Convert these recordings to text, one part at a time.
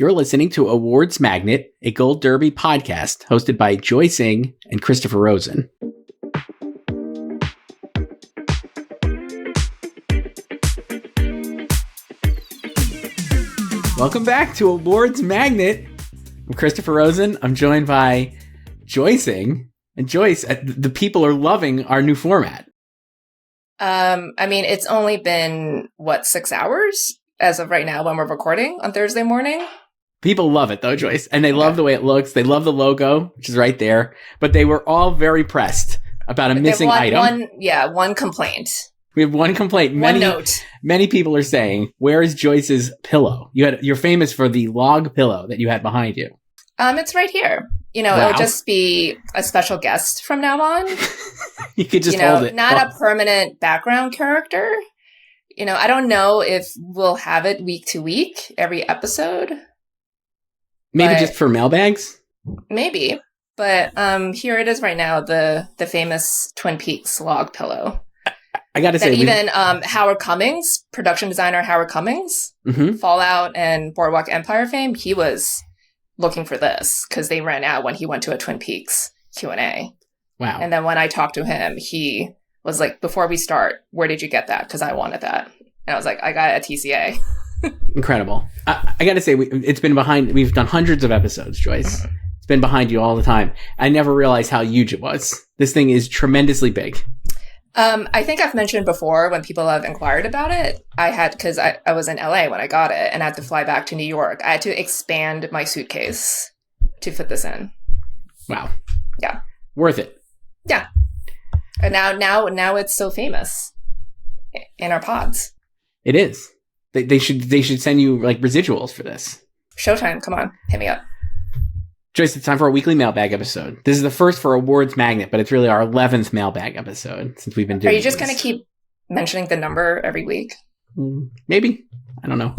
You're listening to Awards Magnet, a Gold Derby podcast hosted by Joyce and Christopher Rosen. Welcome back to Awards Magnet. I'm Christopher Rosen. I'm joined by Joyce. And Joyce, the people are loving our new format. It's only been, 6 hours as of right now when we're recording on Thursday morning? People love it, though, Joyce. And they love the way it looks. They love the logo, which is right there. But they were all very pressed about a missing item. One complaint. We have one complaint. One note. Many people are saying, where is Joyce's pillow? You're famous for the log pillow that you had behind you. It's right here. Wow. It'll just be a special guest from now on. You could just hold it. Not a permanent background character. I don't know if we'll have it week to week, every episode. Maybe just for mailbags? Maybe. But here it is right now, the famous Twin Peaks log pillow. I got to say, even Howard Cummings, production designer Howard Cummings, Fallout and Boardwalk Empire fame, he was looking for this because they ran out when he went to a Twin Peaks Q&A. Wow. And then when I talked to him, he was like, before we start, where did you get that? Because I wanted that. And I was like, I got it at TCA. Incredible. I got to say, it's been behind, we've done hundreds of episodes, Joyce. It's been behind you all the time. I never realized how huge it was. This thing is tremendously big. I think I've mentioned before when people have inquired about it, because I was in LA when I got it and I had to fly back to New York. I had to expand my suitcase to fit this in. Wow. Yeah. Worth it. Yeah. And now it's so famous in our pods. It is. They should send you like residuals for this. Showtime. Come on. Hit me up. Joyce, it's time for a weekly mailbag episode. This is the first for Awards Magnet, but it's really our 11th mailbag episode since we've been doing. Are you just going to keep mentioning the number every week? Maybe. I don't know.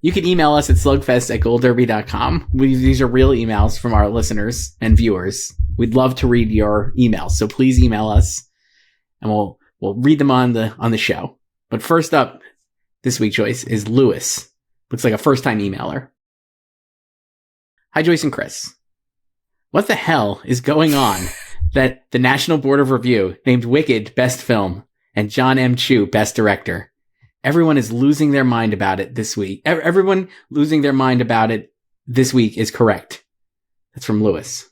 You can email us at slugfest@goldderby.com. These are real emails from our listeners and viewers. We'd love to read your emails, so please email us, and we'll read them on the show. But first up this week, Joyce, is Lewis. Looks like a first-time emailer. Hi, Joyce and Chris. What the hell is going on that the National Board of Review named Wicked Best Film and John M. Chu Best Director? Everyone is losing their mind about it this week. Everyone losing their mind about it this week is correct. That's from Lewis.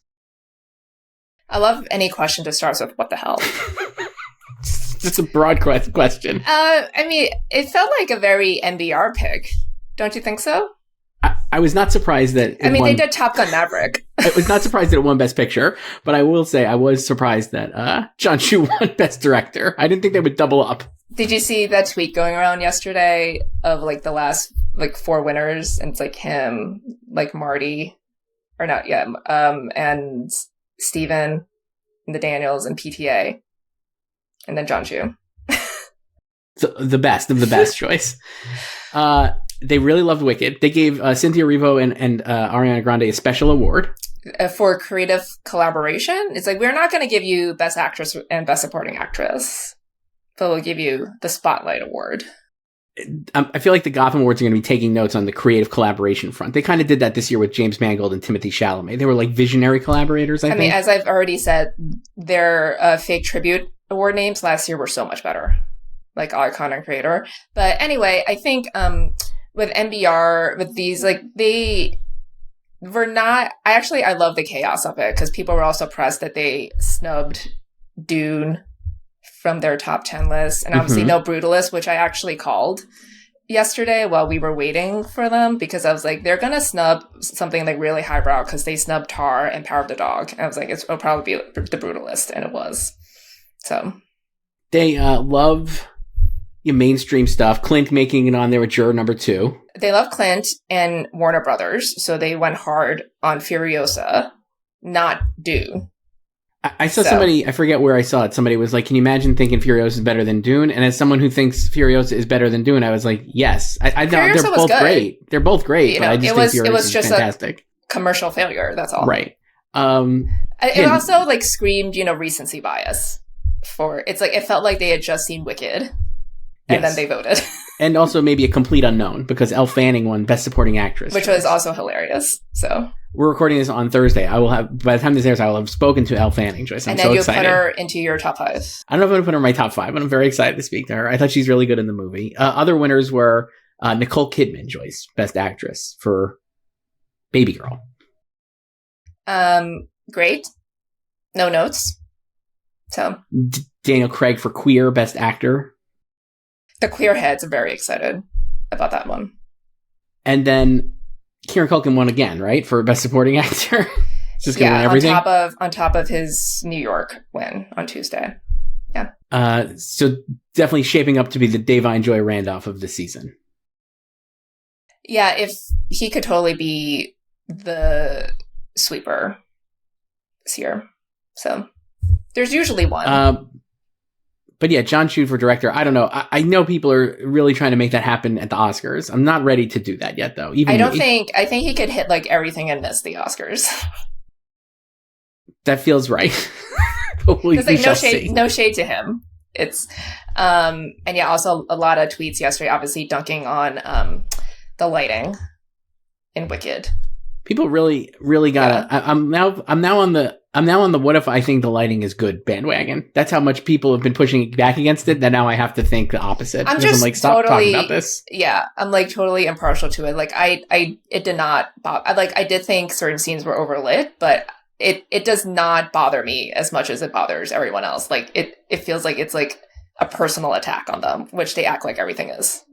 I love any question that starts with, what the hell? That's a broad question. It felt like a very NBR pick. Don't you think so? I was not surprised that they did Top Gun Maverick. I was not surprised that it won Best Picture, but I will say I was surprised that John Chu won Best Director. I didn't think they would double up. Did you see that tweet going around yesterday of like the last like 4 winners? And it's like him, like Marty, or not, yeah, and Steven, and the Daniels, and PTA, and then John Chu. The best of the best choice. They really loved Wicked. They gave Cynthia Erivo and Ariana Grande a special award. For creative collaboration. It's like, we're not going to give you Best Actress and Best Supporting Actress, but we'll give you the Spotlight Award. I feel like the Gotham Awards are going to be taking notes on the creative collaboration front. They kind of did that this year with James Mangold and Timothée Chalamet. They were like visionary collaborators, I think. mean, as I've already said, their fake tribute award names last year were so much better. Like Icon and Creator. But anyway, I think... with NBR, with these, like, they were not... I love the chaos of it, because people were also pressed that they snubbed Dune from their top 10 list. And obviously no Brutalist, which I actually called yesterday while we were waiting for them, because I was like, they're going to snub something like really highbrow, because they snubbed Tar and Power of the Dog. And I was like, it'll probably be the Brutalist, and it was. So. They love... mainstream stuff. Clint making it on there with juror number 2. They love Clint and Warner Brothers, so they went hard on Furiosa, not Dune. I saw somebody, I forget where I saw it, somebody was like, can you imagine thinking Furiosa is better than Dune? And as someone who thinks Furiosa is better than Dune, I was like, yes. I know they're both great. They're both great, but I just think Furiosa is fantastic. A commercial failure, that's all. Right. It also like screamed, recency bias. It's like, it felt like they had just seen Wicked. And then they voted. And also maybe a complete unknown, because Elle Fanning won Best Supporting Actress. Which was also hilarious. So we're recording this on Thursday. I will have, by the time this airs, I will have spoken to Elle Fanning, Joyce. I'm so excited. And then you'll put her into your top 5. I don't know if I'm going to put her in my top 5, but I'm very excited to speak to her. I thought she's really good in the movie. Other winners were Nicole Kidman, Joyce, Best Actress for Baby Girl. Great. No notes. So Daniel Craig for Queer, Best Actor. The queer heads are very excited about that one. And then Kieran Culkin won again, right? For Best Supporting Actor. Just gonna win everything. on top of his New York win on Tuesday. Yeah. So definitely shaping up to be the Davine Joy Randolph of the season. Yeah, if he could totally be the sweeper this year. So there's usually one. But yeah, John Chu for director. I don't know. I know people are really trying to make that happen at the Oscars. I'm not ready to do that yet, though. I think he could hit like everything and miss the Oscars. That feels right. No shade to him. It's and yeah, also a lot of tweets yesterday, obviously dunking on the lighting in Wicked. People really gotta. Yeah. I'm now on the what if I think the lighting is good bandwagon. That's how much people have been pushing back against it. That now I have to think the opposite. I'm like, stop talking about this. Yeah, I'm like totally impartial to it. Like it did not. I did think certain scenes were overlit, but it does not bother me as much as it bothers everyone else. Like it feels like it's like a personal attack on them, which they act like everything is.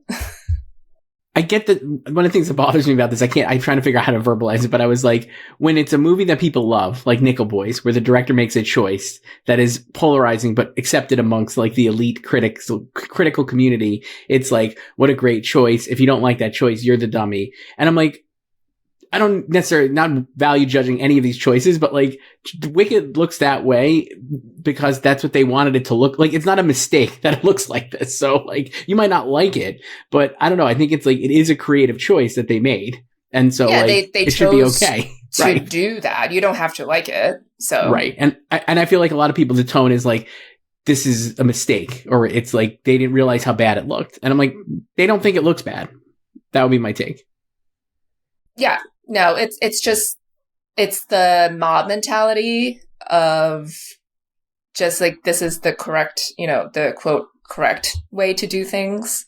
I get that one of the things that bothers me about this, I'm trying to figure out how to verbalize it, but I was like, when it's a movie that people love, like Nickel Boys, where the director makes a choice that is polarizing, but accepted amongst like the elite critical community, it's like, what a great choice. If you don't like that choice, you're the dummy. And I'm like, I don't necessarily not value judging any of these choices, but like Wicked looks that way because that's what they wanted it to look like. It's not a mistake that it looks like this. So like you might not like it, but I don't know. I think it's like it is a creative choice that they made. And so like they it should be okay. To do that. You don't have to like it. So right. And I feel like a lot of people, the tone is like, this is a mistake, or it's like they didn't realize how bad it looked. And I'm like, they don't think it looks bad. That would be my take. Yeah. No, it's the mob mentality of just like, this is the correct, the quote, correct way to do things.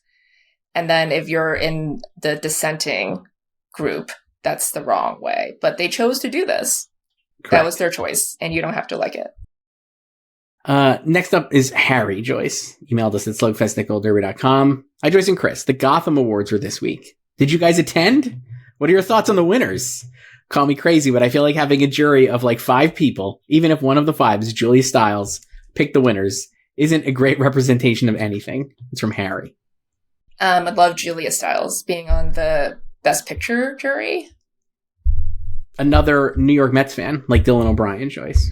And then if you're in the dissenting group, that's the wrong way. But they chose to do this. Correct. That was their choice, and you don't have to like it. Next up is Harry Joyce. Emailed us at slugfest@goldderby.com. Hi, Joyce and Chris. The Gotham Awards were this week. Did you guys attend? What are your thoughts on the winners? Call me crazy, but I feel like having a jury of like 5 people, even if one of the 5 is Julia Stiles, pick the winners, isn't a great representation of anything. It's from Harry. I love Julia Stiles being on the Best Picture jury. Another New York Mets fan, like Dylan O'Brien, Joyce.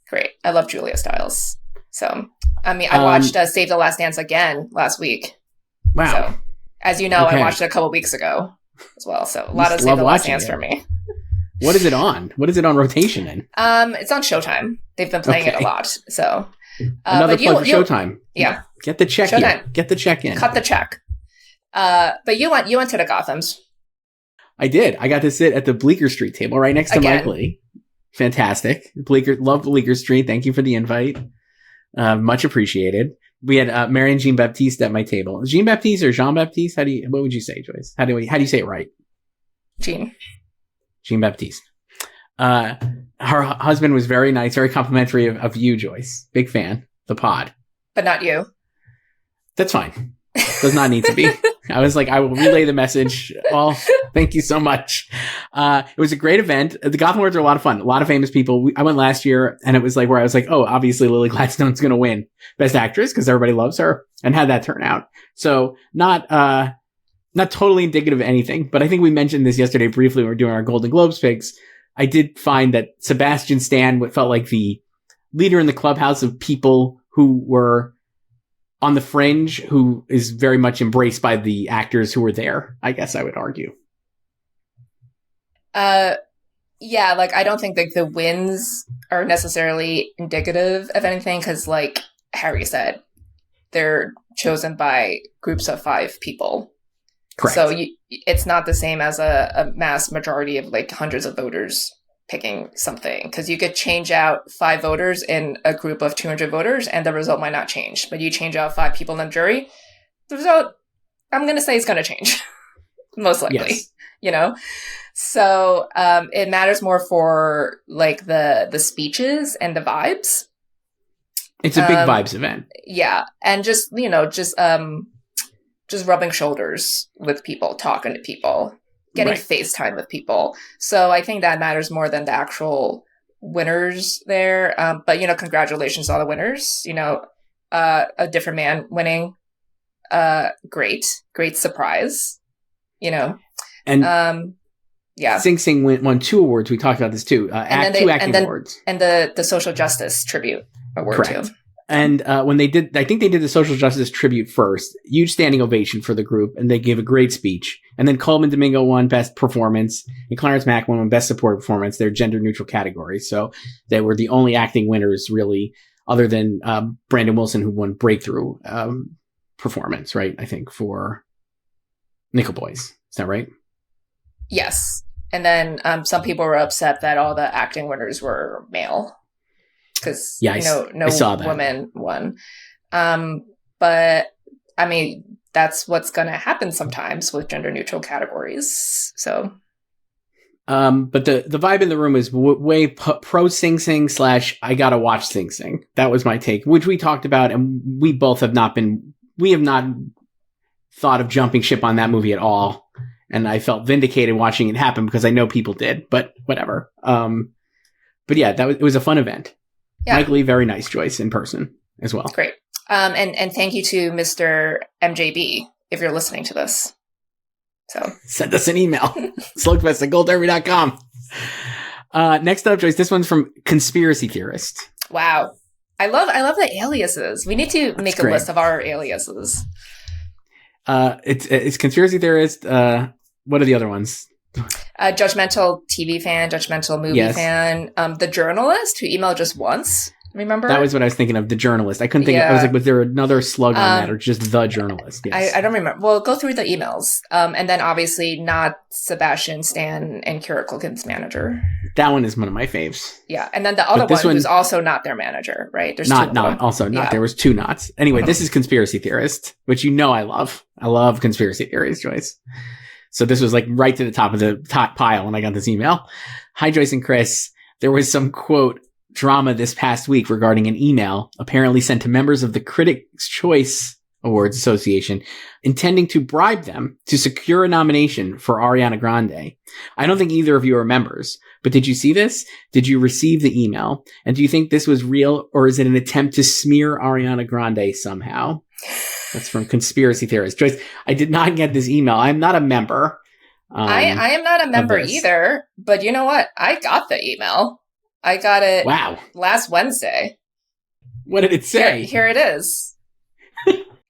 Great. I love Julia Stiles. So, I mean, I watched Save the Last Dance again last week. Wow. So, as you know, okay. I watched it a couple weeks ago as well. So, a lot of Save the Last Dance for me. What is it on? What is it on rotation in? It's on Showtime. They've been playing it a lot. So, another plug for Showtime. Yeah. Get the check in. Get the check in. Cut the check. But you went to the Gothams. I did. I got to sit at the Bleecker Street table right next to Mike Lee. Fantastic. Love Bleecker Street. Thank you for the invite. Much appreciated. We had Mary and Jean Baptiste at my table. Jean Baptiste or Jean Baptiste? What would you say, Joyce? How do you say it right? Jean Baptiste. Her husband was very nice, very complimentary of you, Joyce. Big fan. The pod. But not you. That's fine. Does not need to be. I was like, I will relay the message. Well, thank you so much. It was a great event. The Gotham Awards are a lot of fun. A lot of famous people. I went last year, and it was like where I was like, oh, obviously Lily Gladstone's going to win Best Actress because everybody loves her, and had that turn out. So not totally indicative of anything, but I think we mentioned this yesterday briefly when we were doing our Golden Globes picks. I did find that Sebastian Stan felt like the leader in the clubhouse of people who were on the fringe, who is very much embraced by the actors who were there, I guess I would argue. Yeah, like I don't think like the wins are necessarily indicative of anything because, like Harry said, they're chosen by groups of 5 people. Correct. So it's not the same as a mass majority of like hundreds of voters picking something, because you could change out 5 voters in a group of 200 voters and the result might not change. But you change out 5 people in the jury, the result, I'm going to say, is going to change. Most likely, yes. So it matters more for like the speeches and the vibes. It's a big vibes event. Yeah. And just rubbing shoulders with people, talking to people, getting FaceTime with people. So I think that matters more than the actual winners there. But, congratulations to all the winners. A different man winning. Great surprise. And Sing Sing won 2 awards. We talked about this too. 2 acting awards. And the Social Justice Tribute Award. Correct. Too. And when they did, I think they did the Social Justice Tribute first. Huge standing ovation for the group, and they gave a great speech. And then Coleman Domingo won Best Performance, and Clarence Mack won Best Support Performance. They're gender neutral categories, so they were the only acting winners, really, other than Brandon Wilson, who won Breakthrough Performance, right? I think for Nickel Boys. Is that right? Yes. And then some people were upset that all the acting winners were male. Because no woman won. But I mean, that's what's going to happen sometimes with gender neutral categories. So, but the vibe in the room is way pro Sing Sing / I gotta watch Sing Sing. That was my take, which we talked about, and we have not thought of jumping ship on that movie at all. And I felt vindicated watching it happen because I know people did, but whatever. But yeah, it was a fun event. Yeah. Mike Lee, very nice, Joyce, in person as well. Great. And thank you to Mr. MJB, if you're listening to this. So send us an email. slugfest@goldderby.com. Next up, Joyce, this one's from Conspiracy Theorist. Wow. I love the aliases. We need to make a list of our aliases. It's Conspiracy Theorist. What are the other ones? Judgmental TV fan, judgmental movie fan. The journalist who emailed just once. Remember? That was what I was thinking of. The journalist. I couldn't think. I was like, was there another slug on that, or just the journalist? Yes. I don't remember. Well, go through the emails, and then obviously not Sebastian Stan and Kira Culkin's manager. That one is one of my faves. Yeah, and then the other one was also not their manager, right? There's not. There was 2 nots. Anyway, This is Conspiracy Theorist, which I love. I love conspiracy theories, Joyce. So this was like right to the top of the top pile when I got this email. Hi, Joyce and Chris. There was some quote drama this past week regarding an email apparently sent to members of the Critics' Choice Awards Association intending to bribe them to secure a nomination for Ariana Grande. I don't think either of you are members, but did you see this? Did you receive the email? And do you think this was real, or is it an attempt to smear Ariana Grande somehow? That's from Conspiracy Theorist. Joyce, I did not get this email. I'm not a member. I am not a member either, but you know what? I got the email. I got it last Wednesday. What did it say? Here it is.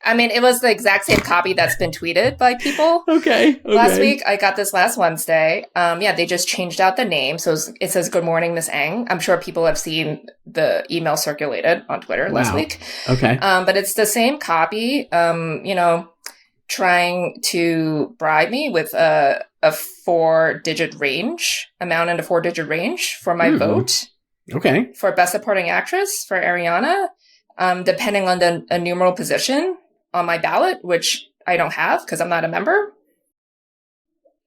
I mean, it was the exact same copy that's been tweeted by people. Okay. Last week, I got this last Wednesday. They just changed out the name. So it says, "Good morning, Miss Eng." I'm sure people have seen the email circulated on Twitter last week. Okay. But it's the same copy, trying to bribe me with a 4-digit range, amount in a 4-digit range for my vote. Okay. For Best Supporting Actress for Ariana, depending on the numeral position on my ballot, which I don't have because I'm not a member.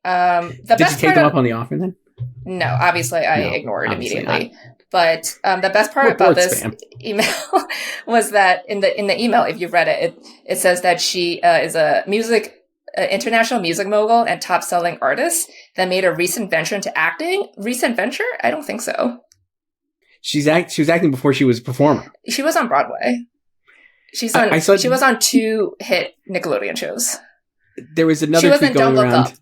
Did you take them up on the offer then? No, obviously I ignored it immediately. But the best part about this email was that in the email, if you read it, it says that she is a international music mogul and top-selling artist that made a recent venture into acting. Recent venture? I don't think so. She was acting before she was a performer. She was on Broadway. She was on 2 hit Nickelodeon shows. There was another tweet going around.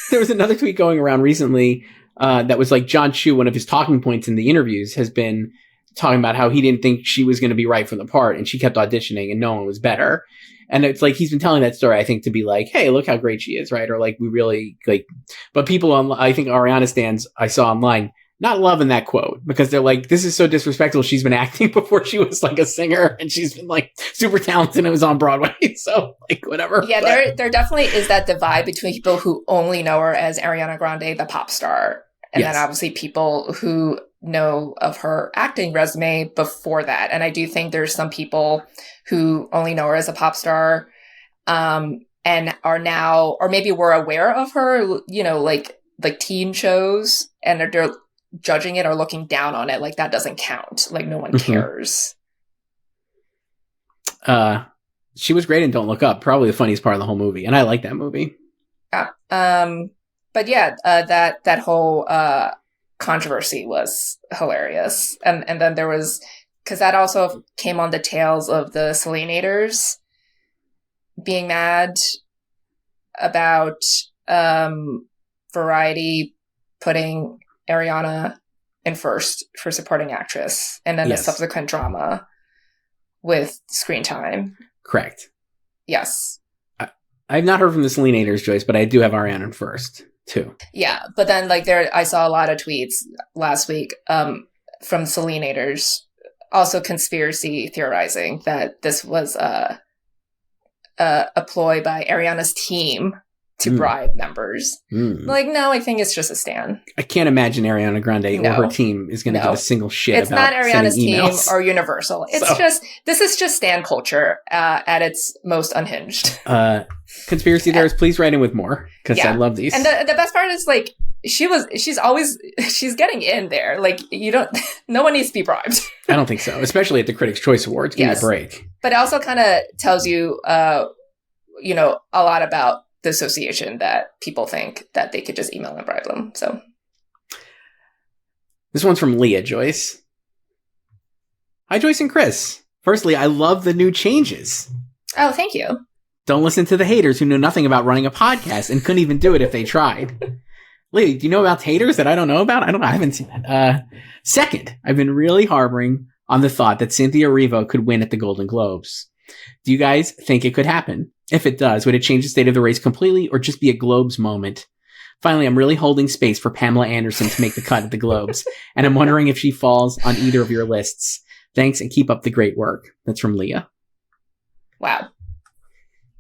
There was another tweet going around recently that was like John Chu, one of his talking points in the interviews, has been talking about how he didn't think she was going to be right for the part, and she kept auditioning, and no one was better. And it's like he's been telling that story, I think, to be like, hey, look how great she is, right? Or like we really like. But people I think Ariana stans I saw online not loving that quote because they're like, this is so disrespectful. She's been acting before she was like a singer and she's been like super talented and it was on Broadway. So like whatever. Yeah, there definitely is that divide between people who only know her as Ariana Grande, the pop star. And then obviously people who know of her acting resume before that. And I do think there's some people who only know her as a pop star and are now, or maybe were aware of her, you know, like teen shows, and they're judging it or looking down on it. Like that doesn't count. Like no one cares. She was great in Don't Look Up. Probably the funniest part of the whole movie. And I like that movie. Yeah. But yeah, that whole controversy was hilarious. And then there was, because that also came on the tails of the Selenators being mad about Variety putting Ariana in first for supporting actress, and then the subsequent drama with screen time. Correct. Yes. I've not heard from the Selenators, Joyce, but I do have Ariana in first too. Yeah, but then like I saw a lot of tweets last week from Selenators also conspiracy theorizing that this was a ploy by Ariana's team to bribe members. Like, no, I think it's just a stan. I can't imagine Ariana Grande or her team is going to give a single shit it's about not Ariana's team emails. or Universal. It's this is just stan culture at its most unhinged. Conspiracy theorists, please write in with more, because I love these. And the best part is, like, she's getting in there. Like, no one needs to be bribed. I don't think so, especially at the Critics' Choice Awards. Give me a break. But it also kind of tells you, a lot about the association that people think that they could just email and bribe them. So this one's from Leah, Joyce. Hi, Joyce and Chris. Firstly, I love the new changes. Oh, thank you. Don't listen to the haters who know nothing about running a podcast and couldn't even do it if they tried. Leah, do you know about haters that I don't know about? I haven't seen that. Second, I've been really harboring on the thought that Cynthia Erivo could win at the Golden Globes. Do you guys think it could happen? If it does, would it change the state of the race completely or just be a Globes moment? Finally, I'm really holding space for Pamela Anderson to make the cut at the Globes, and I'm wondering if she falls on either of your lists. Thanks, and keep up the great work. That's from Leah. Wow.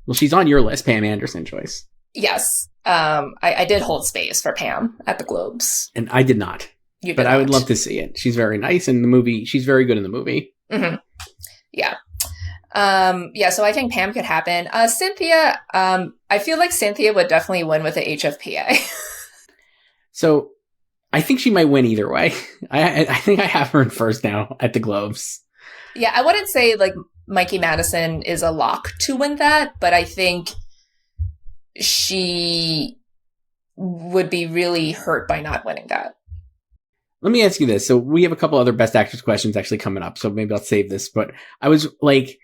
Well, she's on your list, Pam Anderson, Joyce. Yes. I did hold space for Pam at the Globes. And I did not. You did but not. I would love to see it. She's very nice in the movie. She's very good in the movie. Mm-hmm. Yeah. So I think Pam could happen. Cynthia, I feel like Cynthia would definitely win with the HFPA. So I think she might win either way. I think I have her in first now at the Globes. Yeah, I wouldn't say like Mikey Madison is a lock to win that, but I think she would be really hurt by not winning that. Let me ask you this. So we have a couple other Best Actress questions actually coming up, so maybe I'll save this. But I was like,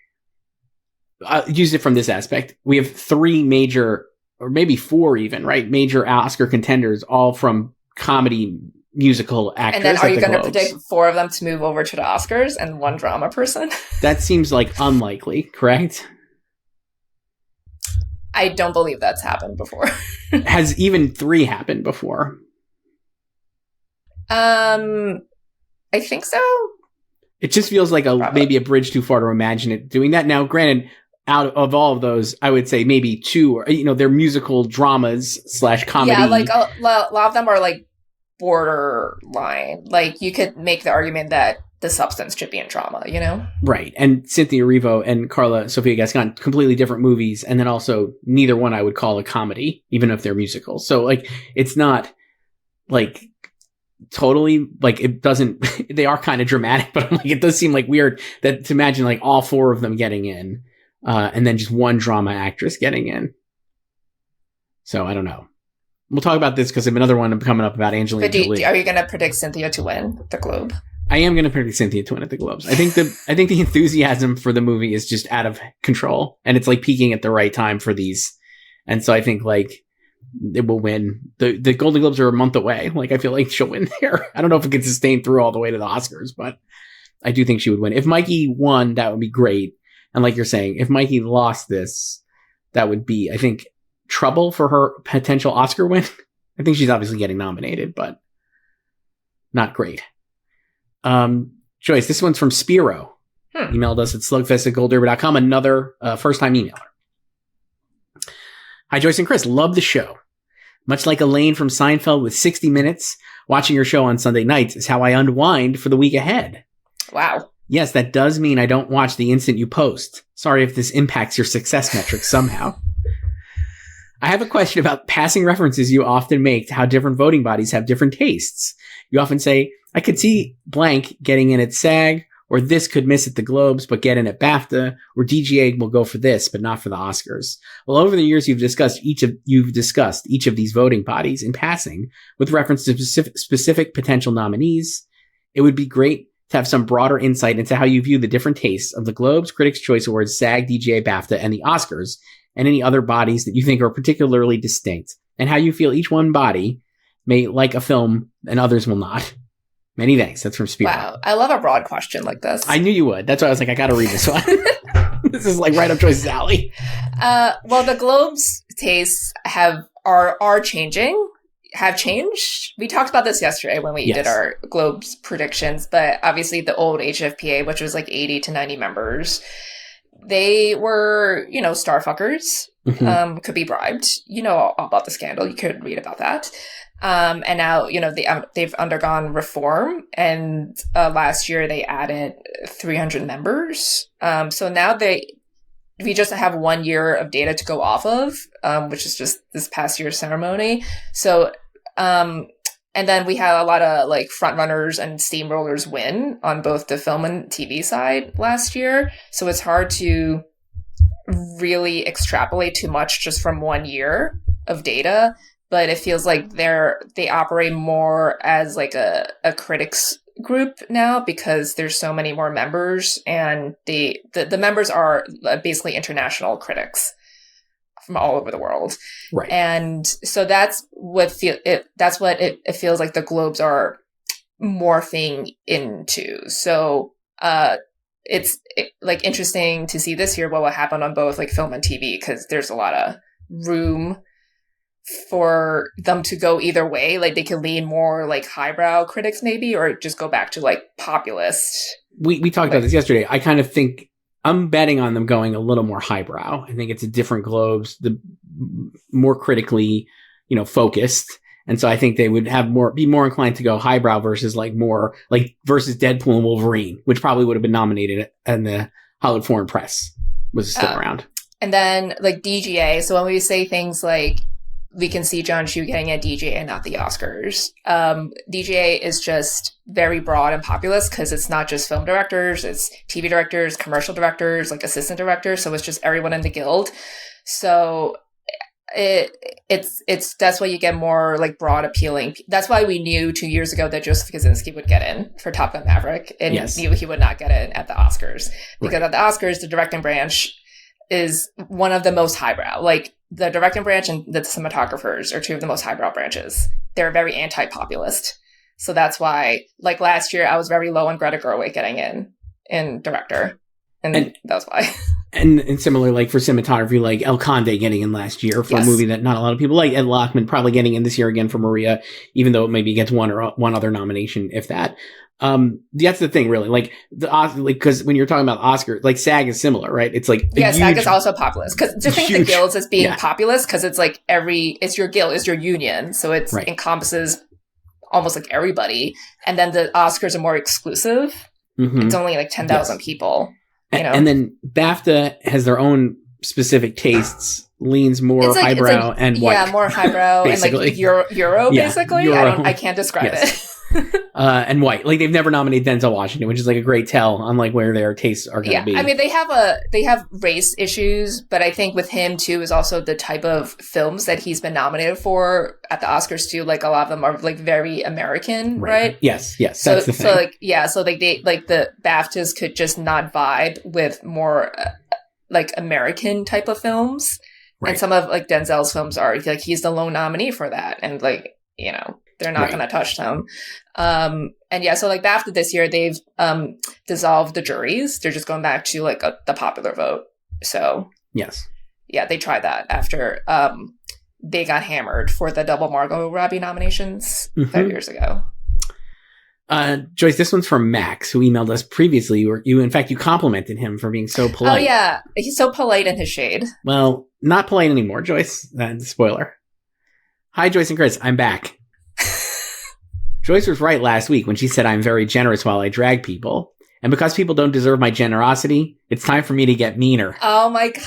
I'll use it from this aspect. We have 3 major, or maybe 4 even, right? Major Oscar contenders, all from comedy musical actors. And then are you going to predict 4 of them to move over to the Oscars and 1 drama person? That seems like unlikely, correct? I don't believe that's happened before. Has even 3 happened before? I think so. It just feels like maybe a bridge too far to imagine it doing that. Now, granted, out of all of those, I would say maybe 2, or, they're musical dramas / comedy. Yeah, like a lot of them are like borderline. Like you could make the argument that the substance should be in drama, Right. And Cynthia Erivo and Carla Sofia Gascon, completely different movies. And then also neither one I would call a comedy, even if they're musicals. So like, it's not like totally like it doesn't, they are kind of dramatic, but like, it does seem like weird that to imagine like all 4 of them getting in, and then just 1 drama actress getting in. So I don't know. We'll talk about this because I have another one coming up about Angelina Jolie. Are you going to predict Cynthia to win the Globe? I am going to predict Cynthia to win at the Globes. I think the enthusiasm for the movie is just out of control, and it's like peaking at the right time for these. And so I think like it will win. The Golden Globes are a month away. Like I feel like she'll win there. I don't know if it can sustain through all the way to the Oscars, but I do think she would win. If Mikey won, that would be great. And like you're saying, if Mikey lost this, that would be, I think, trouble for her potential Oscar win. I think she's obviously getting nominated, but not great. Joyce, this one's from Spiro. Emailed us at slugfest@goldderby.com. Another first-time emailer. Hi, Joyce and Chris. Love the show. Much like Elaine from Seinfeld with 60 Minutes, watching your show on Sunday nights is how I unwind for the week ahead. Wow. Yes, that does mean I don't watch the instant you post. Sorry if this impacts your success metrics somehow. I have a question about passing references you often make to how different voting bodies have different tastes. You often say, I could see blank getting in at SAG, or this could miss at the Globes but get in at BAFTA, or DGA will go for this but not for the Oscars. Well, over the years you've discussed each of these voting bodies in passing with reference to specific potential nominees. It would be great to have some broader insight into how you view the different tastes of the Globes, Critics' Choice Awards, SAG, DGA, BAFTA, and the Oscars, and any other bodies that you think are particularly distinct, and how you feel each one body may like a film and others will not. Many thanks. That's from Spiro. Wow. I love a broad question like this. I knew you would. That's why I was like, I got to read this one. This is like right up Joyce's alley. Well, the Globes tastes are changing. Have changed. We talked about this yesterday when we did our Globes predictions, but obviously the old HFPA, which was like 80 to 90 members, they were, starfuckers, could be bribed. You know all about the scandal. You could read about that. And now, they've undergone reform, and last year they added 300 members. So now we just have 1 year of data to go off of, which is just this past year's ceremony. So, and then we had a lot of like frontrunners and steamrollers win on both the film and TV side last year. So it's hard to really extrapolate too much just from 1 year of data. But it feels like they operate more as like a critics group now because there's so many more members, and the members are basically international critics from all over the world. Right. And so that's what it feels like the Globes are morphing into. So it's like interesting to see this year what will happen on both like film and TV, because there's a lot of room for them to go either way. Like they could lean more like highbrow critics maybe, or just go back to like populist. We talked about this yesterday. I kind of think I'm betting on them going a little more highbrow. I think it's a different Globes, the more critically, focused. And so I think they would be more inclined to go highbrow versus versus Deadpool and Wolverine, which probably would have been nominated and the Hollywood Foreign Press was still around. And then like DGA. So when we say things like, we can see John Chu getting a DGA and not the Oscars. DGA is just very broad and populist because it's not just film directors, it's TV directors, commercial directors, like assistant directors. So it's just everyone in the guild. So it's that's why you get more like broad appealing. That's why we knew 2 years ago that Joseph Kosinski would get in for Top Gun Maverick, and knew he would not get in at the Oscars because at the Oscars, the directing branch is one of the most highbrow. Like the directing branch and the cinematographers are two of the most highbrow branches. They're very anti-populist. So that's why, like last year, I was very low on Greta Gerwig getting in director. And that's why. And similar, like for cinematography, like Elle Conde getting in last year for a movie that not a lot of people like. Ed Lockman probably getting in this year again for Maria, even though it maybe gets one other nomination, if that. That's the thing, really. Like because when you're talking about Oscar, like SAG is similar, right? It's like SAG is also populist, because to think the guilds as being populist, because it's like it's your guild, it's your union, so it encompasses almost like everybody. And then the Oscars are more exclusive. Mm-hmm. It's only like 10,000 people. And then BAFTA has their own specific tastes, leans more highbrow and white. Yeah, more highbrow and like Euro basically. Euro. I can't describe it. And white. Like they've never nominated Denzel Washington, which is like a great tell on like where their tastes are going to be. I mean, they have race issues, but I think with him too is also the type of films that he's been nominated for at the Oscars too. Like a lot of them are like very American, right? Yes, that's the thing. So they like the BAFTAs could just not vibe with more like American type of films, and some of like Denzel's films are like he's the lone nominee for that, and like they're not going to touch them. So like BAFTA this year, they've dissolved the juries. They're just going back to like the popular vote. So they tried that after they got hammered for the double Margot Robbie nominations 5 years ago. Joyce, this one's from Max, who emailed us previously. You complimented him for being so polite. Oh, yeah. He's so polite in his shade. Well, not polite anymore, Joyce. Spoiler. Hi, Joyce and Chris. I'm back. Joyce was right last week when she said I'm very generous while I drag people. And because people don't deserve my generosity, it's time for me to get meaner. Oh, my God.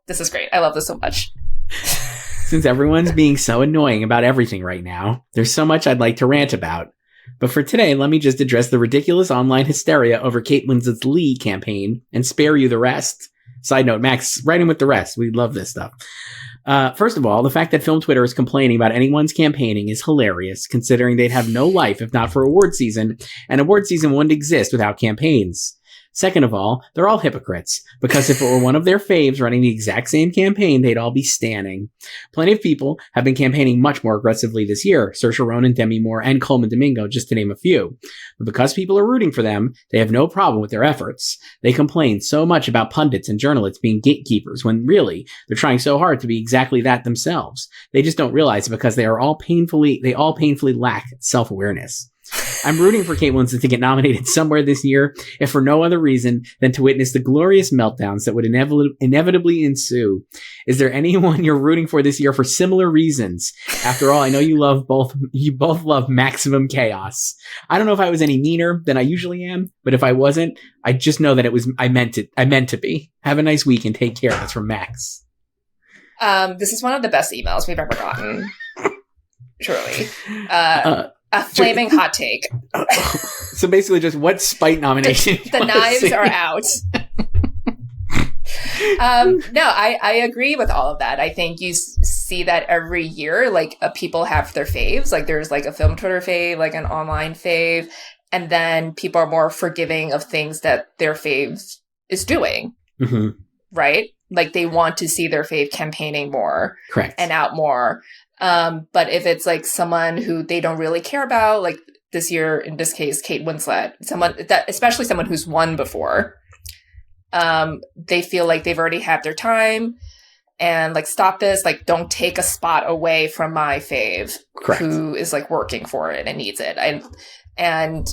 This is great. I love this so much. Since everyone's being so annoying about everything right now, there's so much I'd like to rant about. But for today, let me just address the ridiculous online hysteria over Kate Winslet's Lee campaign and spare you the rest. Side note, Max, write in with the rest. We love this stuff. First of all, the fact that film Twitter is complaining about anyone's campaigning is hilarious, considering they'd have no life if not for award season, and award season wouldn't exist without campaigns. Second of all, they're all hypocrites, because if it were one of their faves running the exact same campaign, they'd all be standing. Plenty of people have been campaigning much more aggressively this year, Saoirse Ronan, Demi Moore, and Coleman Domingo, just to name a few. But because people are rooting for them, they have no problem with their efforts. They complain so much about pundits and journalists being gatekeepers, when really, they're trying so hard to be exactly that themselves. They just don't realize it because they all painfully lack self-awareness. I'm rooting for Kate Winslet to get nominated somewhere this year, if for no other reason than to witness the glorious meltdowns that would inevitably ensue. Is there anyone you're rooting for this year for similar reasons? After all, I know you both love maximum chaos. I don't know if I was any meaner than I usually am, but if I wasn't, I just know that I meant to be. Have a nice week and take care. That's from Max. This is one of the best emails we've ever gotten. Truly. A flaming hot take. So basically just what spite nomination? The knives are out. No, I agree with all of that. I think you see that every year, like people have their faves. Like there's like a film Twitter fave, like an online fave. And then people are more forgiving of things that their fave is doing. Mm-hmm. Right? Like they want to see their fave campaigning more. Correct. And out more. But if it's like someone who they don't really care about, like this year, in this case, Kate Winslet, especially someone who's won before, they feel like they've already had their time and like, stop this, like, don't take a spot away from my fave. Correct. Who is like working for it and needs it. And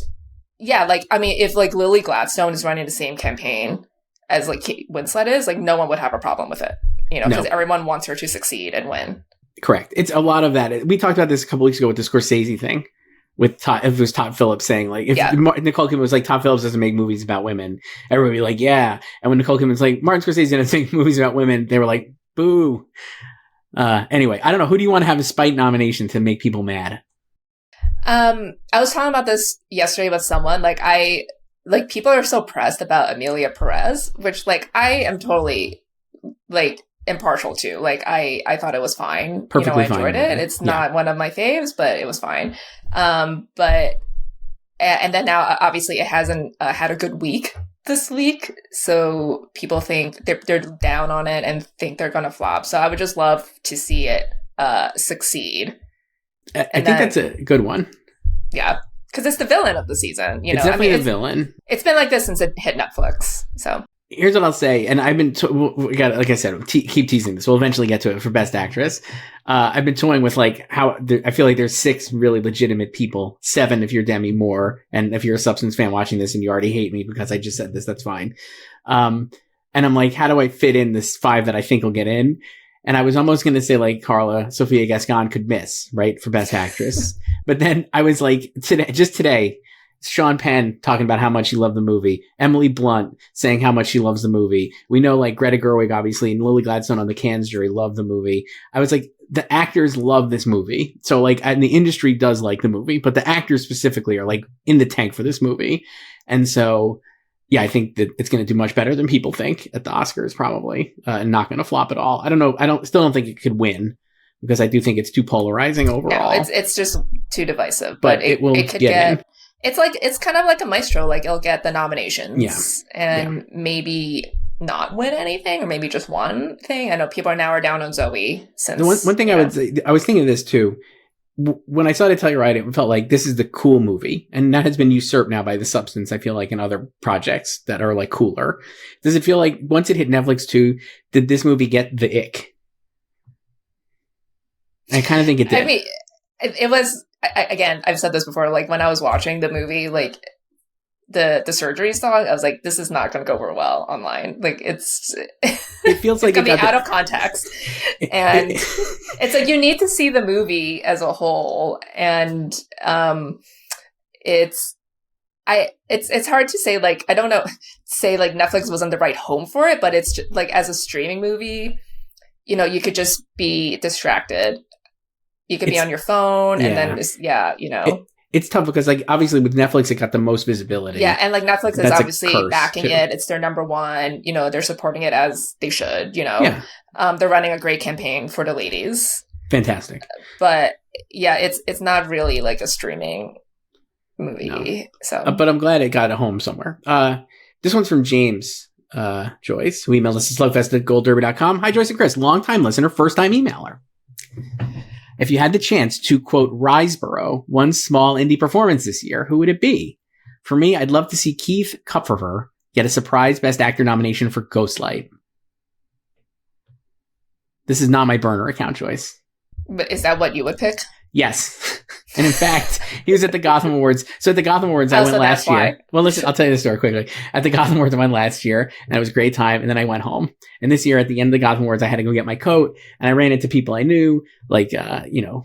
yeah, like, I mean, if like Lily Gladstone is running the same campaign as like Kate Winslet is, like no one would have a problem with it, because everyone wants her to succeed and win. Correct. It's a lot of that. We talked about this a couple weeks ago with the Scorsese thing with Todd. It was Todd Phillips saying like, if Nicole Kidman was like, Todd Phillips doesn't make movies about women, everybody would be like, yeah. And when Nicole Kidman was like, Martin Scorsese doesn't make movies about women, they were like, boo. Anyway, I don't know. Who do you want to have a spite nomination to make people mad? I was talking about this yesterday with someone. Like people are so pressed about Emilia Perez, which like I am totally like impartial to. Like I thought it was fine. Perfectly I enjoyed fine. it. It's not one of my faves, but it was fine. But and then now obviously it hasn't had a good week this week, so people think they're down on it and think they're gonna flop. So I would just love to see it succeed. I think that's a good one. Yeah, because it's the villain of the season. It's definitely the villain. It's been like this since it hit Netflix. So. Here's what I'll say, and I've been, like I said, keep teasing this. We'll eventually get to it for Best Actress. I've been toying with like how I feel like there's 6 really legitimate people, 7 if you're Demi Moore, and if you're a Substance fan watching this and you already hate me because I just said this, that's fine. And I'm like, how do I fit in this 5 that I think will get in? And I was almost going to say like Carla Sofia Gascon could miss, right, for Best Actress. But then I was like, today, Sean Penn talking about how much he loved the movie. Emily Blunt saying how much she loves the movie. We know like Greta Gerwig, obviously, and Lily Gladstone on the Cannes jury loved the movie. I was like, the actors love this movie. So like, and the industry does like the movie, but the actors specifically are like in the tank for this movie. And so, yeah, I think that it's going to do much better than people think at the Oscars, probably, and not going to flop at all. I don't know. Still don't think it could win because I do think it's too polarizing overall. No, it's just too divisive, but it could get in. It's kind of like a Maestro, like it'll get the nominations and maybe not win anything or maybe just one thing. I know people are down on Zoe since. One thing I would say, I was thinking of this too. When I saw it, Telluride, it felt like this is the cool movie, and that has been usurped now by The Substance. I feel like in other projects that are like cooler. Does it feel like once it hit Netflix too, did this movie get the ick? I kind of think it did. I mean, it was again, I've said this before, like when I was watching the movie, like the surgery song, I was like, this is not going to go over well online. Like it feels like it's going to be out of context. And it's like, you need to see the movie as a whole. And it's hard to say, like, I don't know, say like Netflix wasn't the right home for it, but it's just, like, as a streaming movie, you know, you could just be distracted. You could be on your phone and then just, you know. It's tough because, like, obviously with Netflix, it got the most visibility. Yeah, and like Netflix is obviously backing it. It's their number one. You know, they're supporting it as they should, you know. Yeah. They're running a great campaign for the ladies. Fantastic. But yeah, it's not really like a streaming movie. No. So, but I'm glad it got a home somewhere. This one's from James Joyce, who emailed us at slugfest@goldderby.com. Hi, Joyce and Chris, longtime listener, first time emailer. If you had the chance to, quote, Riseborough one small indie performance this year, who would it be? For me, I'd love to see Keith Kupferer get a surprise Best Actor nomination for Ghostlight. This is not my burner account, Joyce. But is that what you would pick? Yes. And in fact, he was at the Gotham Awards. So at the Gotham Awards, I went last year. Well, listen, I'll tell you the story quickly. At the Gotham Awards, I went last year, and it was a great time, and then I went home. And this year, at the end of the Gotham Awards, I had to go get my coat, and I ran into people I knew, like, you know,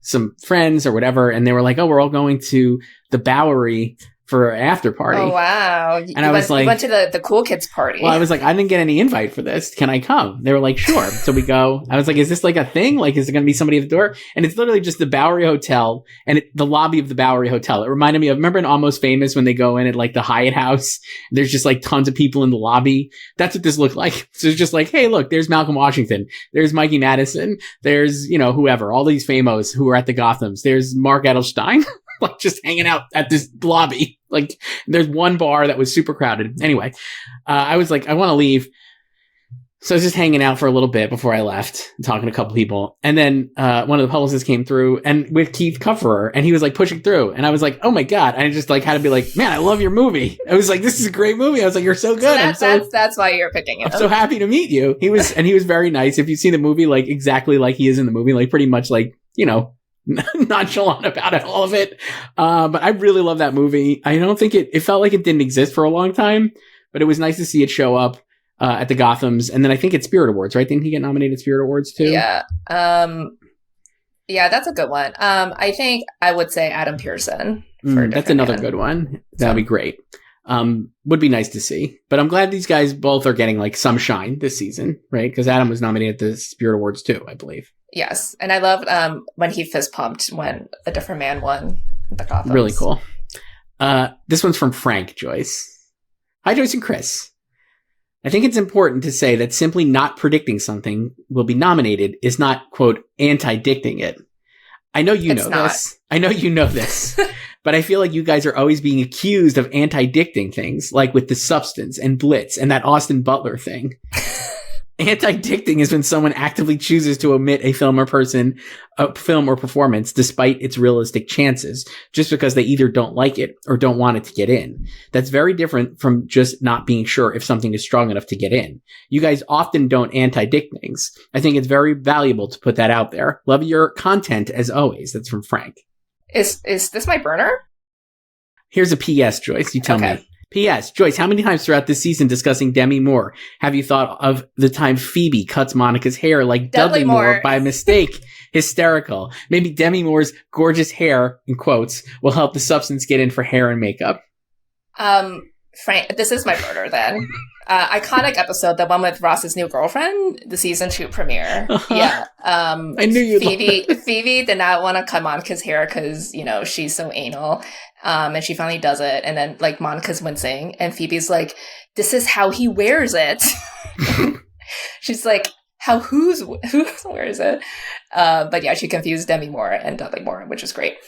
some friends or whatever, and they were like, oh, we're all going to the Bowery for an after party. Oh, wow. And I was like, you went to the cool kids party. Well, I was like, I didn't get any invite for this. Can I come? They were like, sure. So we go. I was like, is this like a thing? Like, is there going to be somebody at the door? And it's literally just the Bowery Hotel and the lobby of the Bowery Hotel. It reminded me of, remember in Almost Famous when they go in at like the Hyatt House? There's just like tons of people in the lobby. That's what this looked like. So it's just like, hey, look, there's Malcolm Washington. There's Mikey Madison. There's, you know, whoever, all these famos who are at the Gothams. There's Mark Edelstein. Like just hanging out at this lobby. Like there's one bar that was super crowded. Anyway, I was like, I want to leave. So I was just hanging out for a little bit before I left, talking to a couple people. And then one of the publicists came through and with Keith Kupferer, and he was like pushing through. And I was like, oh my God. And I just like had to be like, man, I love your movie. I was like, this is a great movie. I was like, you're so good. That's why you're picking it. I'm so happy to meet you. He was very nice. If you see the movie, like exactly like he is in the movie, like pretty much like, you know, nonchalant about it, all of it. But I really love that movie. I don't think it felt like it didn't exist for a long time, but it was nice to see it show up at the Gothams. And then I think it's Spirit Awards, right? Didn't he get nominated at Spirit Awards too? Yeah. Yeah, that's a good one. I think I would say Adam Pearson. That's another good one. That'd be great. Would be nice to see. But I'm glad these guys both are getting like some shine this season, right? Because Adam was nominated at the Spirit Awards too, I believe. Yes. And I loved when he fist pumped when a different man won the Gotham. Really cool. This one's from Frank, Joyce. Hi, Joyce and Chris. I think it's important to say that simply not predicting something will be nominated is not, quote, antidicting it. I know you know this. I know you know this. But I feel like you guys are always being accused of antidicting things, like with The Substance and Blitz and that Austin Butler thing. Antidicting is when someone actively chooses to omit a film or performance despite its realistic chances, just because they either don't like it or don't want it to get in. That's very different from just not being sure if something is strong enough to get in. You guys often don't antidict things. I think it's very valuable to put that out there. Love your content as always. That's from Frank. Is this my burner? Here's a PS, Joyce. You tell me. P.S. Joyce, how many times throughout this season discussing Demi Moore have you thought of the time Phoebe cuts Monica's hair like Dudley Moore by mistake? Hysterical. Maybe Demi Moore's gorgeous hair, in quotes, will help The Substance get in for hair and makeup. Frank, this is my burner then. Iconic episode, the one with Ross's new girlfriend, the season 2 premiere. Uh-huh. Yeah. I knew you'd Phoebe did not want to cut Monica's hair because, you know, she's so anal. And she finally does it. And then, like, Monica's wincing. And Phoebe's like, this is how he wears it. She's like, who wears it? But yeah, she confused Demi Moore and Dudley Moore, which is great.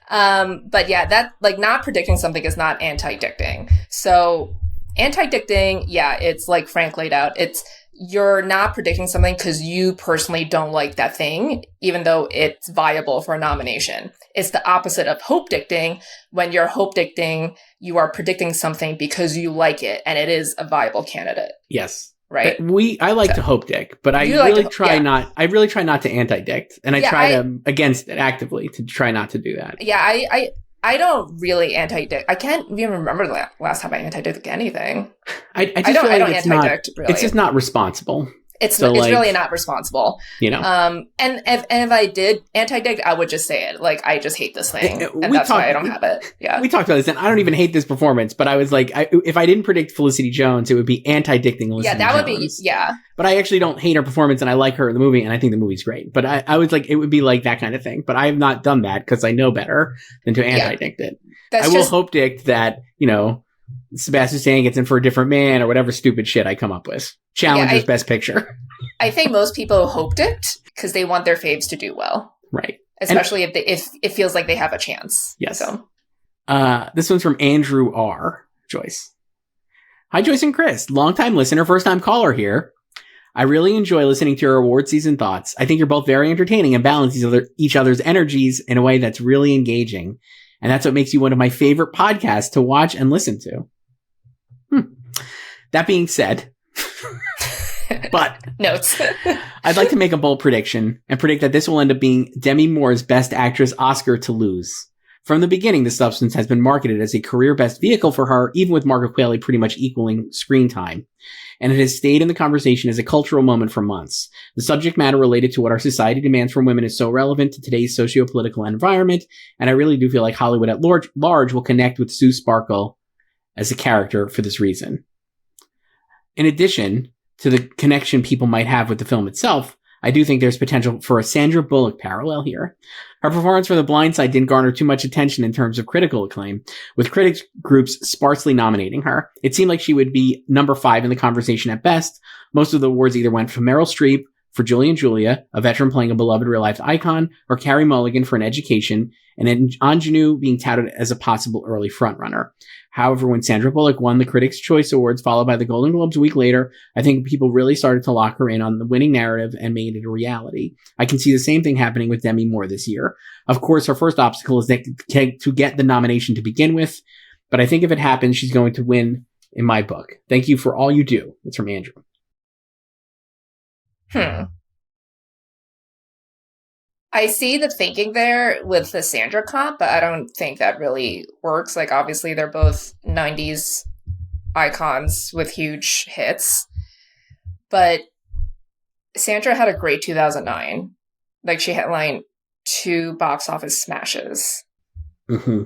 But yeah, that, like, not predicting something is not antidicting. So antidicting, yeah, it's like Frank laid out. It's you're not predicting something because you personally don't like that thing, even though it's viable for a nomination. It's the opposite of hope dicting. When you're hope dicting, you are predicting something because you like it and it is a viable candidate. Yes. right? I like to hope dick, but I really try not to anti-dict, and I try to against it actively to try not to do that. Yeah, I don't really anti-dict. I can't even remember the last time I anti-dict anything. I just feel like it's not. Really. It's just not responsible. It's really not responsible. And if I did anti-dict, I would just say it. Like, I just hate this thing, and that's why I don't have it. Yeah, we talked about this, and I don't even hate this performance, but I was like, if I didn't predict Felicity Jones, it would be anti-dicting Felicity Jones. Yeah, that would be, yeah. But I actually don't hate her performance, and I like her in the movie, and I think the movie's great. But I was like, it would be like that kind of thing. But I have not done that because I know better than to anti-dict it. I will hope dict that, Sebastian Stan gets in for a different man or whatever stupid shit I come up with. Challengers Best Picture. I think most people hope dict because they want their faves to do well. Right. Especially if it feels like they have a chance. Yes. So. This one's from Andrew R. Joyce. Hi, Joyce and Chris. Longtime listener, first-time caller here. I really enjoy listening to your award season thoughts. I think you're both very entertaining and balance each other's energies in a way that's really engaging. And that's what makes you one of my favorite podcasts to watch and listen to. That being said, but notes. I'd like to make a bold prediction and predict that this will end up being Demi Moore's Best Actress Oscar to lose. From the beginning, The Substance has been marketed as a career best vehicle for her, even with Margaret Qualley pretty much equaling screen time. And it has stayed in the conversation as a cultural moment for months. The subject matter related to what our society demands from women is so relevant to today's socio-political environment, and I really do feel like Hollywood at large will connect with Sue Sparkle as a character for this reason. In addition to the connection people might have with the film itself, I do think there's potential for a Sandra Bullock parallel here. Her performance for The Blind Side didn't garner too much attention in terms of critical acclaim, with critics groups sparsely nominating her. It seemed like she would be number 5 in the conversation at best. Most of the awards either went for Meryl Streep, for Julie and Julia, a veteran playing a beloved real-life icon, or Carey Mulligan for An Education, and Ingenue being touted as a possible early frontrunner. However, when Sandra Bullock won the Critics' Choice Awards, followed by the Golden Globes a week later, I think people really started to lock her in on the winning narrative and made it a reality. I can see the same thing happening with Demi Moore this year. Of course, her first obstacle is to get the nomination to begin with, but I think if it happens, she's going to win in my book. Thank you for all you do. That's from Andrew. I see the thinking there with the Sandra comp, but I don't think that really works. Like, obviously, they're both 90s icons with huge hits. But Sandra had a great 2009. Like, she headlined 2 box office smashes. Mm-hmm.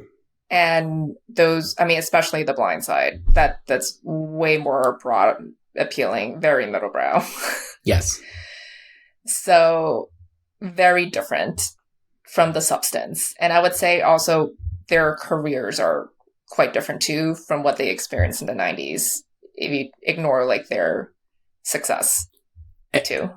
And those, I mean, especially The Blind Side, that's way more broad appealing, very middlebrow. Yes. So very different from The Substance. And I would say also their careers are quite different too from what they experienced in the 90s, if you ignore like their success too.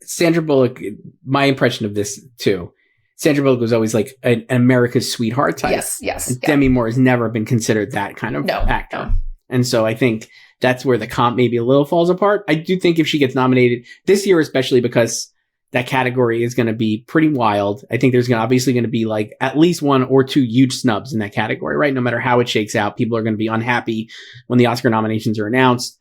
Sandra Bullock, my impression of this too, Sandra Bullock was always like an America's sweetheart type. Yes. And Demi Moore has never been considered that kind of actor. No. And so I think that's where the comp maybe a little falls apart. I do think if she gets nominated this year, especially because that category is going to be pretty wild. I think there's obviously going to be like at least 1 or 2 huge snubs in that category, right? No matter how it shakes out, people are going to be unhappy when the Oscar nominations are announced.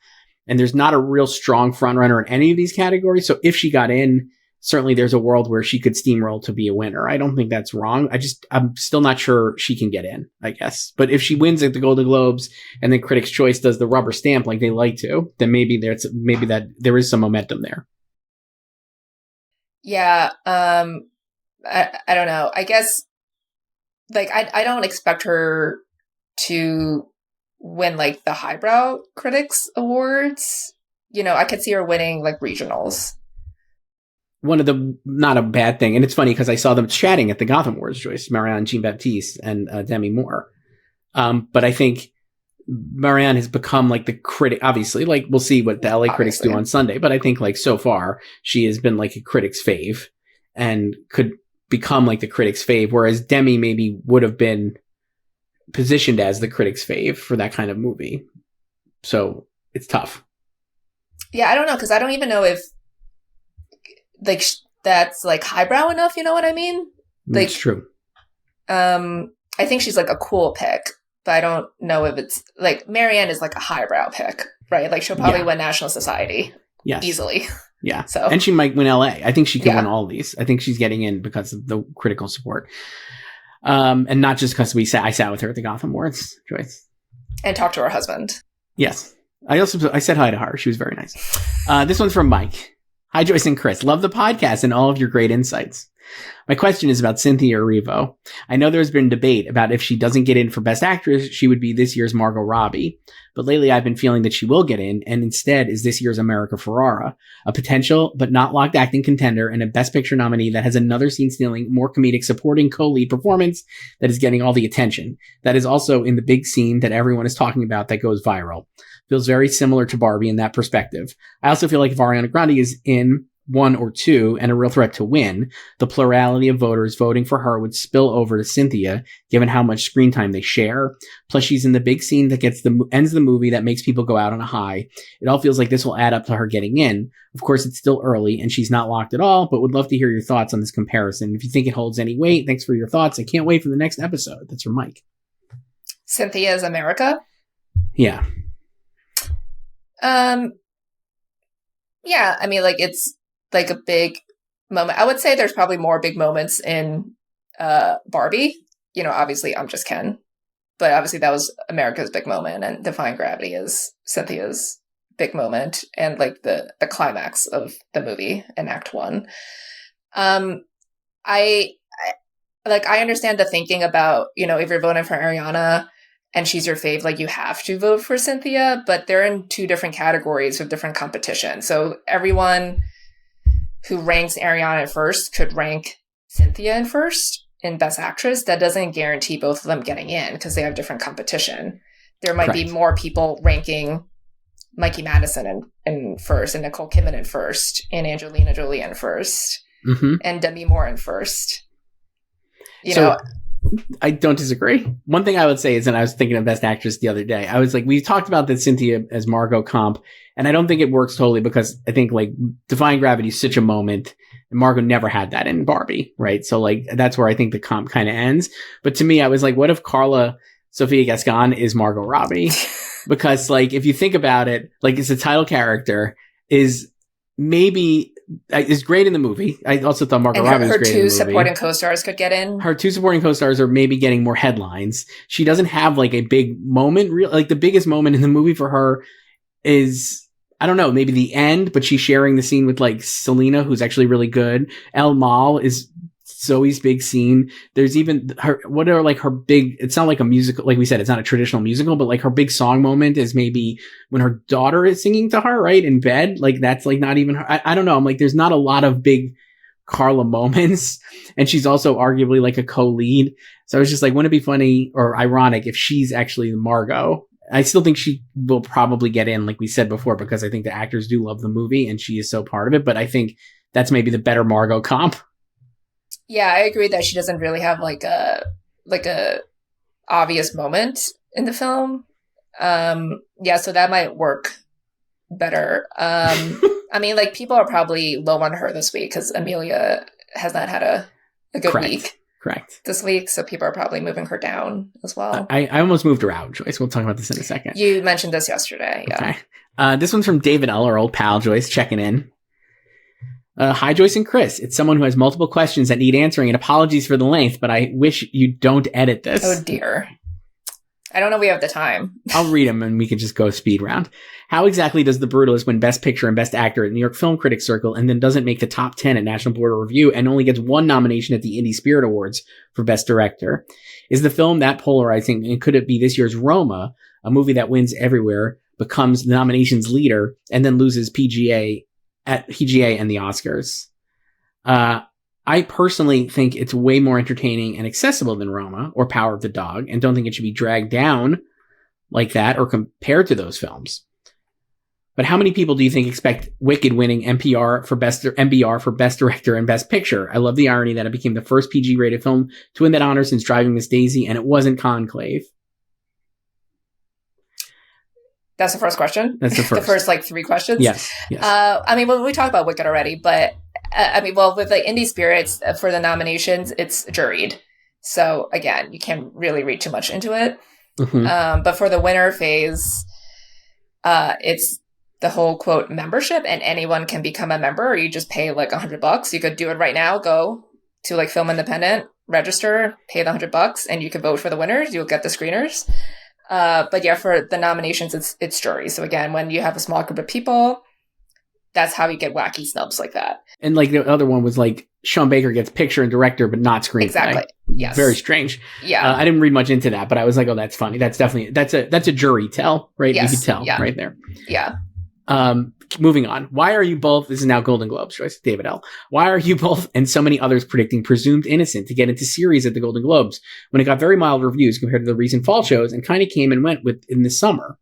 And there's not a real strong frontrunner in any of these categories. So if she got in, certainly there's a world where she could steamroll to be a winner. I don't think that's wrong. I'm still not sure she can get in, I guess. But if she wins at the Golden Globes and then Critics' Choice does the rubber stamp like they like to, then maybe that there is some momentum there. Yeah. I don't know. I guess like I don't expect her to win like the highbrow critics awards. You know, I could see her winning like regionals. Not a bad thing. And it's funny because I saw them chatting at the Gotham Awards, Joyce, Marianne Jean-Baptiste and Demi Moore. But I think Marianne has become like the critic, obviously, like we'll see what the LA critics do on Sunday. But I think like so far she has been like a critic's fave and could become like the critic's fave. Whereas Demi maybe would have been positioned as the critic's fave for that kind of movie. So it's tough. Yeah, I don't know. Cause I don't even know if, like that's like highbrow enough, you know what I mean? Like, it's true. I think she's like a cool pick, but I don't know if it's like Marianne is like a highbrow pick, right? Like she'll probably win National Society easily. Yeah. So and she might win LA. I think she can win all of these. I think she's getting in because of the critical support. And not just because I sat with her at the Gotham Awards, Joyce. And talked to her husband. Yes. I said hi to her. She was very nice. This one's from Mike. Hi, Joyce and Chris. Love the podcast and all of your great insights. My question is about Cynthia Erivo. I know there's been debate about if she doesn't get in for Best Actress, she would be this year's Margot Robbie. But lately I've been feeling that she will get in, and instead is this year's America Ferrera, a potential but not locked acting contender and a Best Picture nominee that has another scene-stealing, more comedic supporting co-lead performance that is getting all the attention. That is also in the big scene that everyone is talking about that goes viral. Feels very similar to Barbie in that perspective. I also feel like if Ariana Grande is in 1 or 2 and a real threat to win, the plurality of voters voting for her would spill over to Cynthia, given how much screen time they share. Plus, she's in the big scene that ends the movie that makes people go out on a high. It all feels like this will add up to her getting in. Of course, it's still early and she's not locked at all, but would love to hear your thoughts on this comparison. If you think it holds any weight, thanks for your thoughts. I can't wait for the next episode. That's from Mike. Cynthia's America? Yeah. Yeah, I mean, like, it's like a big moment. I would say there's probably more big moments in Barbie. You know, obviously, I'm Just Ken. But obviously, that was America's big moment, and Defying Gravity is Cynthia's big moment, and like the climax of the movie in Act 1. I understand the thinking about, you know, if you're voting for Ariana and she's your fave, like you have to vote for Cynthia, but they're in 2 different categories with different competition. So everyone who ranks Ariana first could rank Cynthia in first in Best Actress. That doesn't guarantee both of them getting in because they have different competition. There might be more people ranking Mikey Madison in first, and Nicole Kidman in first, and Angelina Jolie in first, and Demi Moore in first. You know, I don't disagree. One thing I would say is, and I was thinking of Best Actress the other day, I was like, we talked about that Cynthia as Margot comp, and I don't think it works totally because I think like Defying Gravity is such a moment, and Margot never had that in Barbie, right? So like that's where I think the comp kind of ends. But to me, I was like, what if Carla Sofia Gascon is Margot Robbie? Because like if you think about it, like it's a title character is great in the movie. I also thought Margot Robbie was great in the movie. Her 2 supporting co-stars could get in. Her 2 supporting co-stars are maybe getting more headlines. She doesn't have like a big moment. Like the biggest moment in the movie for her is, I don't know, maybe the end, but she's sharing the scene with like Selena, who's actually really good. Elle is Zoe's big scene. There's even what are like her big, it's not like a musical, like we said, it's not a traditional musical, but like her big song moment is maybe when her daughter is singing to her, right, in bed. Like that's like not even her. I don't know. I'm like, there's not a lot of big Carla moments. And she's also arguably like a co-lead. So I was just like, wouldn't it be funny or ironic if she's actually Margot? I still think she will probably get in, like we said before, because I think the actors do love the movie and she is so part of it. But I think that's maybe the better Margot comp. Yeah, I agree that she doesn't really have like a obvious moment in the film. Yeah, so that might work better. I mean, like people are probably low on her this week because Amelia has not had a good week. Correct. This week, so people are probably moving her down as well. I almost moved her out, Joyce. We'll talk about this in a second. You mentioned this yesterday. Yeah. Okay. This one's from David L., our old pal, Joyce, checking in. Hi, Joyce and Chris. It's someone who has multiple questions that need answering, and apologies for the length, but I wish you don't edit this. Oh, dear. I don't know if we have the time. I'll read them, and we can just go speed round. How exactly does The Brutalist win Best Picture and Best Actor at New York Film Critics Circle and then doesn't make the top 10 at National Board of Review and only gets 1 nomination at the Indie Spirit Awards for Best Director? Is the film that polarizing, and could it be this year's Roma, a movie that wins everywhere, becomes the nominations leader, and then loses PGA and the Oscars? I personally think it's way more entertaining and accessible than Roma or Power of the Dog, and don't think it should be dragged down like that or compared to those films. But how many people do you think expect Wicked winning MBR for Best Director and Best Picture? I love the irony that it became the first PG-rated film to win that honor since Driving Miss Daisy, and it wasn't Conclave. That's the first question? That's the first. The first, 3 questions? Yes. I mean, well, we talked about Wicked already, but, with the Indie Spirits for the nominations, it's juried. So, again, you can't really read too much into it. Mm-hmm. But for the winner phase, it's the whole quote membership, and anyone can become a member, or you just pay like $100. You could do it right now. Go to like Film Independent, register, pay the $100, and you can vote for the winners. You'll get the screeners. But yeah, for the nominations, it's jury. So again, when you have a small group of people, that's how you get wacky snubs like that. And like the other one was like Sean Baker gets picture and director, but not screenplay. Exactly. Yes. Very strange. Yeah. I didn't read much into that, but I was like, oh, that's funny. That's definitely that's a jury tell, right? Yes. You could tell Yeah. right there. Yeah. Moving on. Why are you both? This is now Golden Globes, Joyce, David L. Why are you both and so many others predicting Presumed Innocent to get into series at the Golden Globes when it got very mild reviews compared to the recent fall shows and kind of came and went in the summer?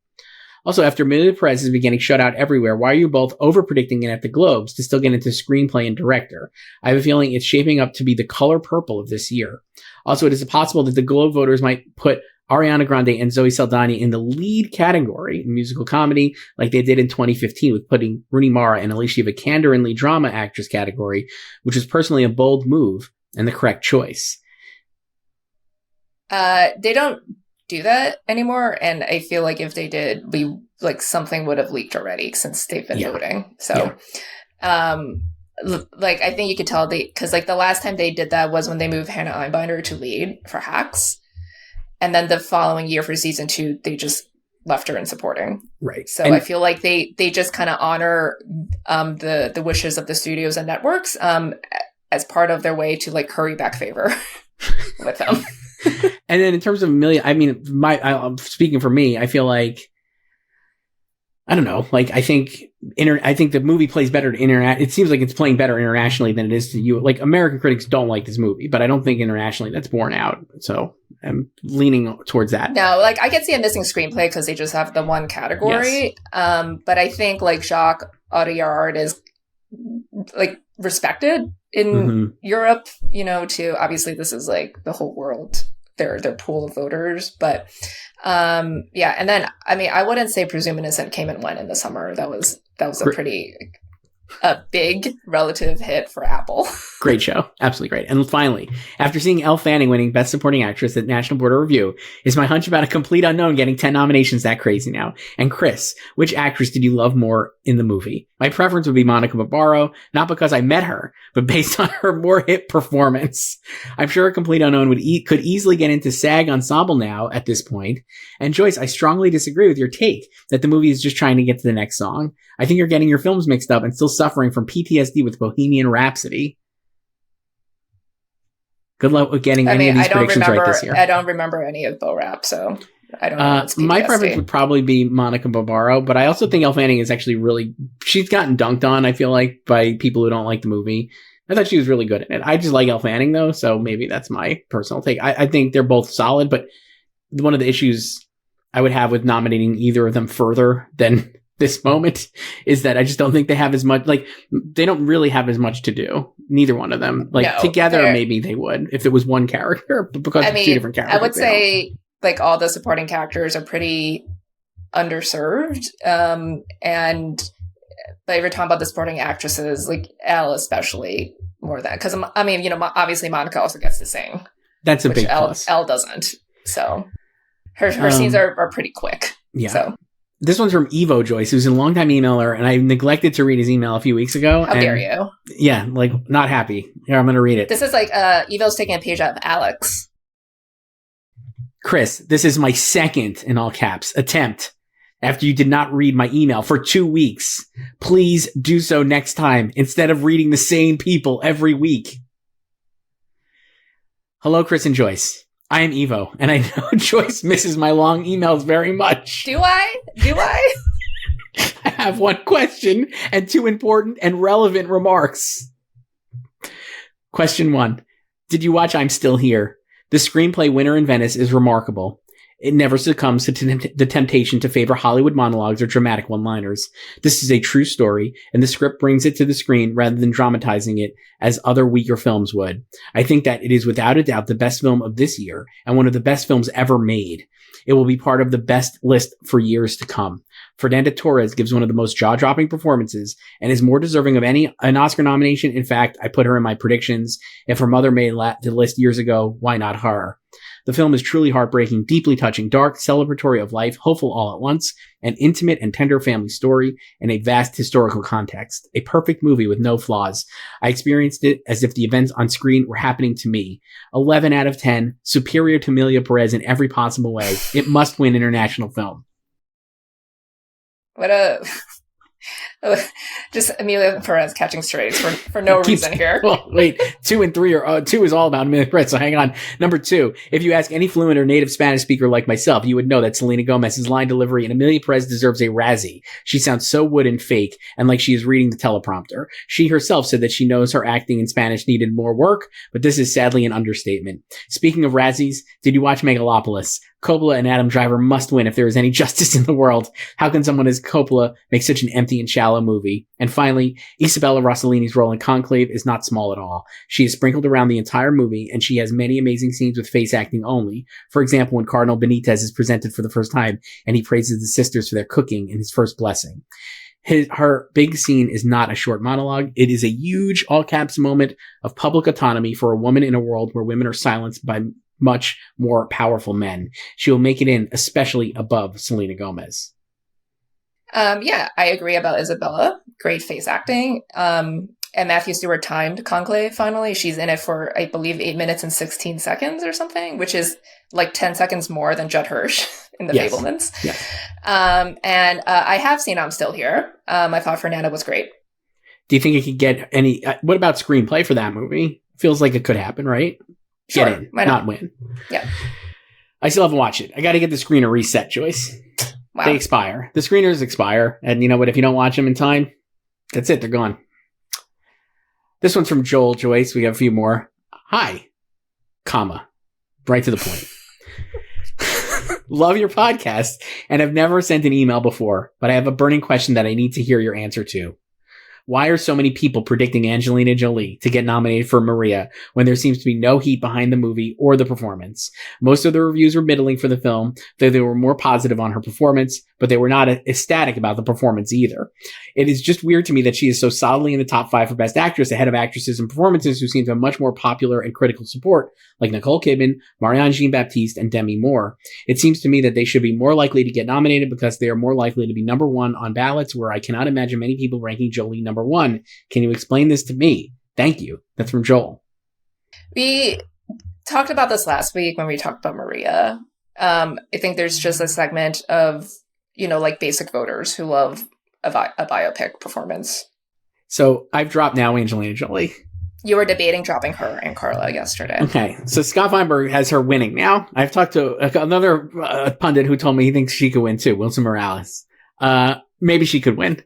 Also, after Amelia Perez has been getting shut out everywhere, why are you both over-predicting it at the Globes to still get into screenplay and director? I have a feeling it's shaping up to be the color purple of this year. Also, it is possible that the Globe voters might put Ariana Grande and Zoe Saldana in the lead category in musical comedy, like they did in 2015 with putting Rooney Mara and Alicia Vikander in lead drama actress category, which was personally a bold move and the correct choice. They don't do that anymore, and I feel like if they did, something would have leaked already since they've been voting. So, like I think you could tell because like the last time they did that was when they moved Hannah Einbinder to lead for Hacks, and then the following year for season 2 they just left her in supporting. Right. So I feel like they just kind of honor the wishes of the studios and networks as part of their way to like curry back favor with them. And then in terms of Amelia, I mean, speaking for me, I feel like, I don't know, like I think the movie plays better to it seems like it's playing better internationally than it is to you. Like American critics don't like this movie, but I don't think internationally that's borne out. So I'm leaning towards that. No, like I could see a missing screenplay because they just have the one category. Yes. But I think like Jacques Audiard is like respected in Europe, too. Obviously this is like the whole world, their pool of voters, but yeah. And then I mean I wouldn't say Presumed Innocent came and went in the summer. That was a big relative hit for Apple. Great show. Absolutely great. And finally, after seeing Elle Fanning winning Best Supporting Actress at National Board of Review, is my hunch about a complete unknown getting 10 nominations that crazy now? And Chris, which actress did you love more in the movie? My preference would be Monica Barbaro, not because I met her, but based on her more hit performance. I'm sure a complete unknown could easily get into SAG Ensemble now at this point. And Joyce, I strongly disagree with your take that the movie is just trying to get to the next song. I think you're getting your films mixed up and still suffering from PTSD with Bohemian Rhapsody. Good luck with getting any of these predictions right this year. I don't remember any of Bo Rap, so I don't know. My preference would probably be Monica Barbaro, but I also think Elle Fanning is actually she's gotten dunked on, I feel like, by people who don't like the movie. I thought she was really good in it. I just like Elle Fanning, though, so maybe that's my personal take. I think they're both solid, but one of the issues I would have with nominating either of them further than this moment is that I just don't think they have as much, they don't really have as much to do. Neither one of them. Together, maybe they would if it was one character, but because it's two different characters. I would say, all the supporting characters are pretty underserved. But if you're talking about the supporting actresses, like Elle especially, more than, because, obviously Monica also gets to sing. That's a big plus. Elle doesn't. So her scenes are pretty quick. Yeah. So. This one's from Evo Joyce, who's a longtime emailer, and I neglected to read his email a few weeks ago. How dare you? Yeah, not happy. Here, I'm going to read it. This is Evo's taking a page out of Alex. Chris, this is my second, in all caps, attempt after you did not read my email for 2 weeks. Please do so next time instead of reading the same people every week. Hello, Chris and Joyce. I am Evo, and I know Joyce misses my long emails very much. Do I? I have one question and 2 important and relevant remarks. Question 1. Did you watch I'm Still Here? The screenplay winner in Venice is remarkable. It never succumbs to the temptation to favor Hollywood monologues or dramatic one-liners. This is a true story, and the script brings it to the screen rather than dramatizing it as other weaker films would. I think that it is without a doubt the best film of this year and one of the best films ever made. It will be part of the best list for years to come. Fernanda Torres gives one of the most jaw-dropping performances and is more deserving of an Oscar nomination. In fact, I put her in my predictions. If her mother made the list years ago, why not her? The film is truly heartbreaking, deeply touching, dark, celebratory of life, hopeful all at once, an intimate and tender family story, and a vast historical context. A perfect movie with no flaws. I experienced it as if the events on screen were happening to me. 11 out of 10, superior to Emilia Perez in every possible way. It must win international film. What a... Just Emilia Perez catching strays for no reason here. Well, wait, 2 and 3 are 2 is all about Emilia Perez. So hang on. Number 2, if you ask any fluent or native Spanish speaker like myself, you would know that Selena Gomez's line delivery and Emilia Perez deserves a Razzie. She sounds so wooden, fake, and like she is reading the teleprompter. She herself said that she knows her acting in Spanish needed more work, but this is sadly an understatement. Speaking of Razzies, did you watch Megalopolis? Coppola and Adam Driver must win if there is any justice in the world. How can someone as Coppola make such an empty and shallow movie? And finally, Isabella Rossellini's role in Conclave is not small at all. She is sprinkled around the entire movie, and she has many amazing scenes with face acting only. For example, when Cardinal Benitez is presented for the first time, and he praises the sisters for their cooking in his first blessing. Her big scene is not a short monologue. It is a huge, all caps moment of public autonomy for a woman in a world where women are silenced by much more powerful men. She will make it in, especially above Selena Gomez. Yeah, I agree about Isabella. Great face acting. And Matthew Stewart timed Conclave finally. She's in it for, I believe, 8 minutes and 16 seconds or something, which is like 10 seconds more than Judd Hirsch in The Fabelmans. Yes. And I have seen I'm Still Here. I thought Fernanda was great. Do you think it could get any... what about screenplay for that movie? Feels like it could happen, right? Sure, get in, not win. Yeah. I still haven't watched it. I got to get the screener reset, Joyce. Wow. They expire. The screeners expire. And you know what? If you don't watch them in time, that's it. They're gone. This one's from Joel, Joyce. We got a few more. Hi, comma, right to the point. Love your podcast and have never sent an email before, but I have a burning question that I need to hear your answer to. Why are so many people predicting Angelina Jolie to get nominated for Maria when there seems to be no heat behind the movie or the performance? Most of the reviews were middling for the film, though they were more positive on her performance, but they were not ecstatic about the performance either. It is just weird to me that she is so solidly in the top 5 for Best Actress ahead of actresses and performances who seem to have much more popular and critical support, like Nicole Kidman, Marianne Jean-Baptiste, and Demi Moore. It seems to me that they should be more likely to get nominated because they are more likely to be number 1 on ballots, where I cannot imagine many people ranking Jolie number 1. Can you explain this to me? Thank you. That's from Joel. We talked about this last week when we talked about Maria. I think there's just a segment of, like basic voters who love a biopic performance. So I've dropped now Angelina Jolie. You were debating dropping her and Carla yesterday. Okay, so Scott Feinberg has her winning now. I've talked to another pundit who told me he thinks she could win too, Wilson Morales. Maybe she could win.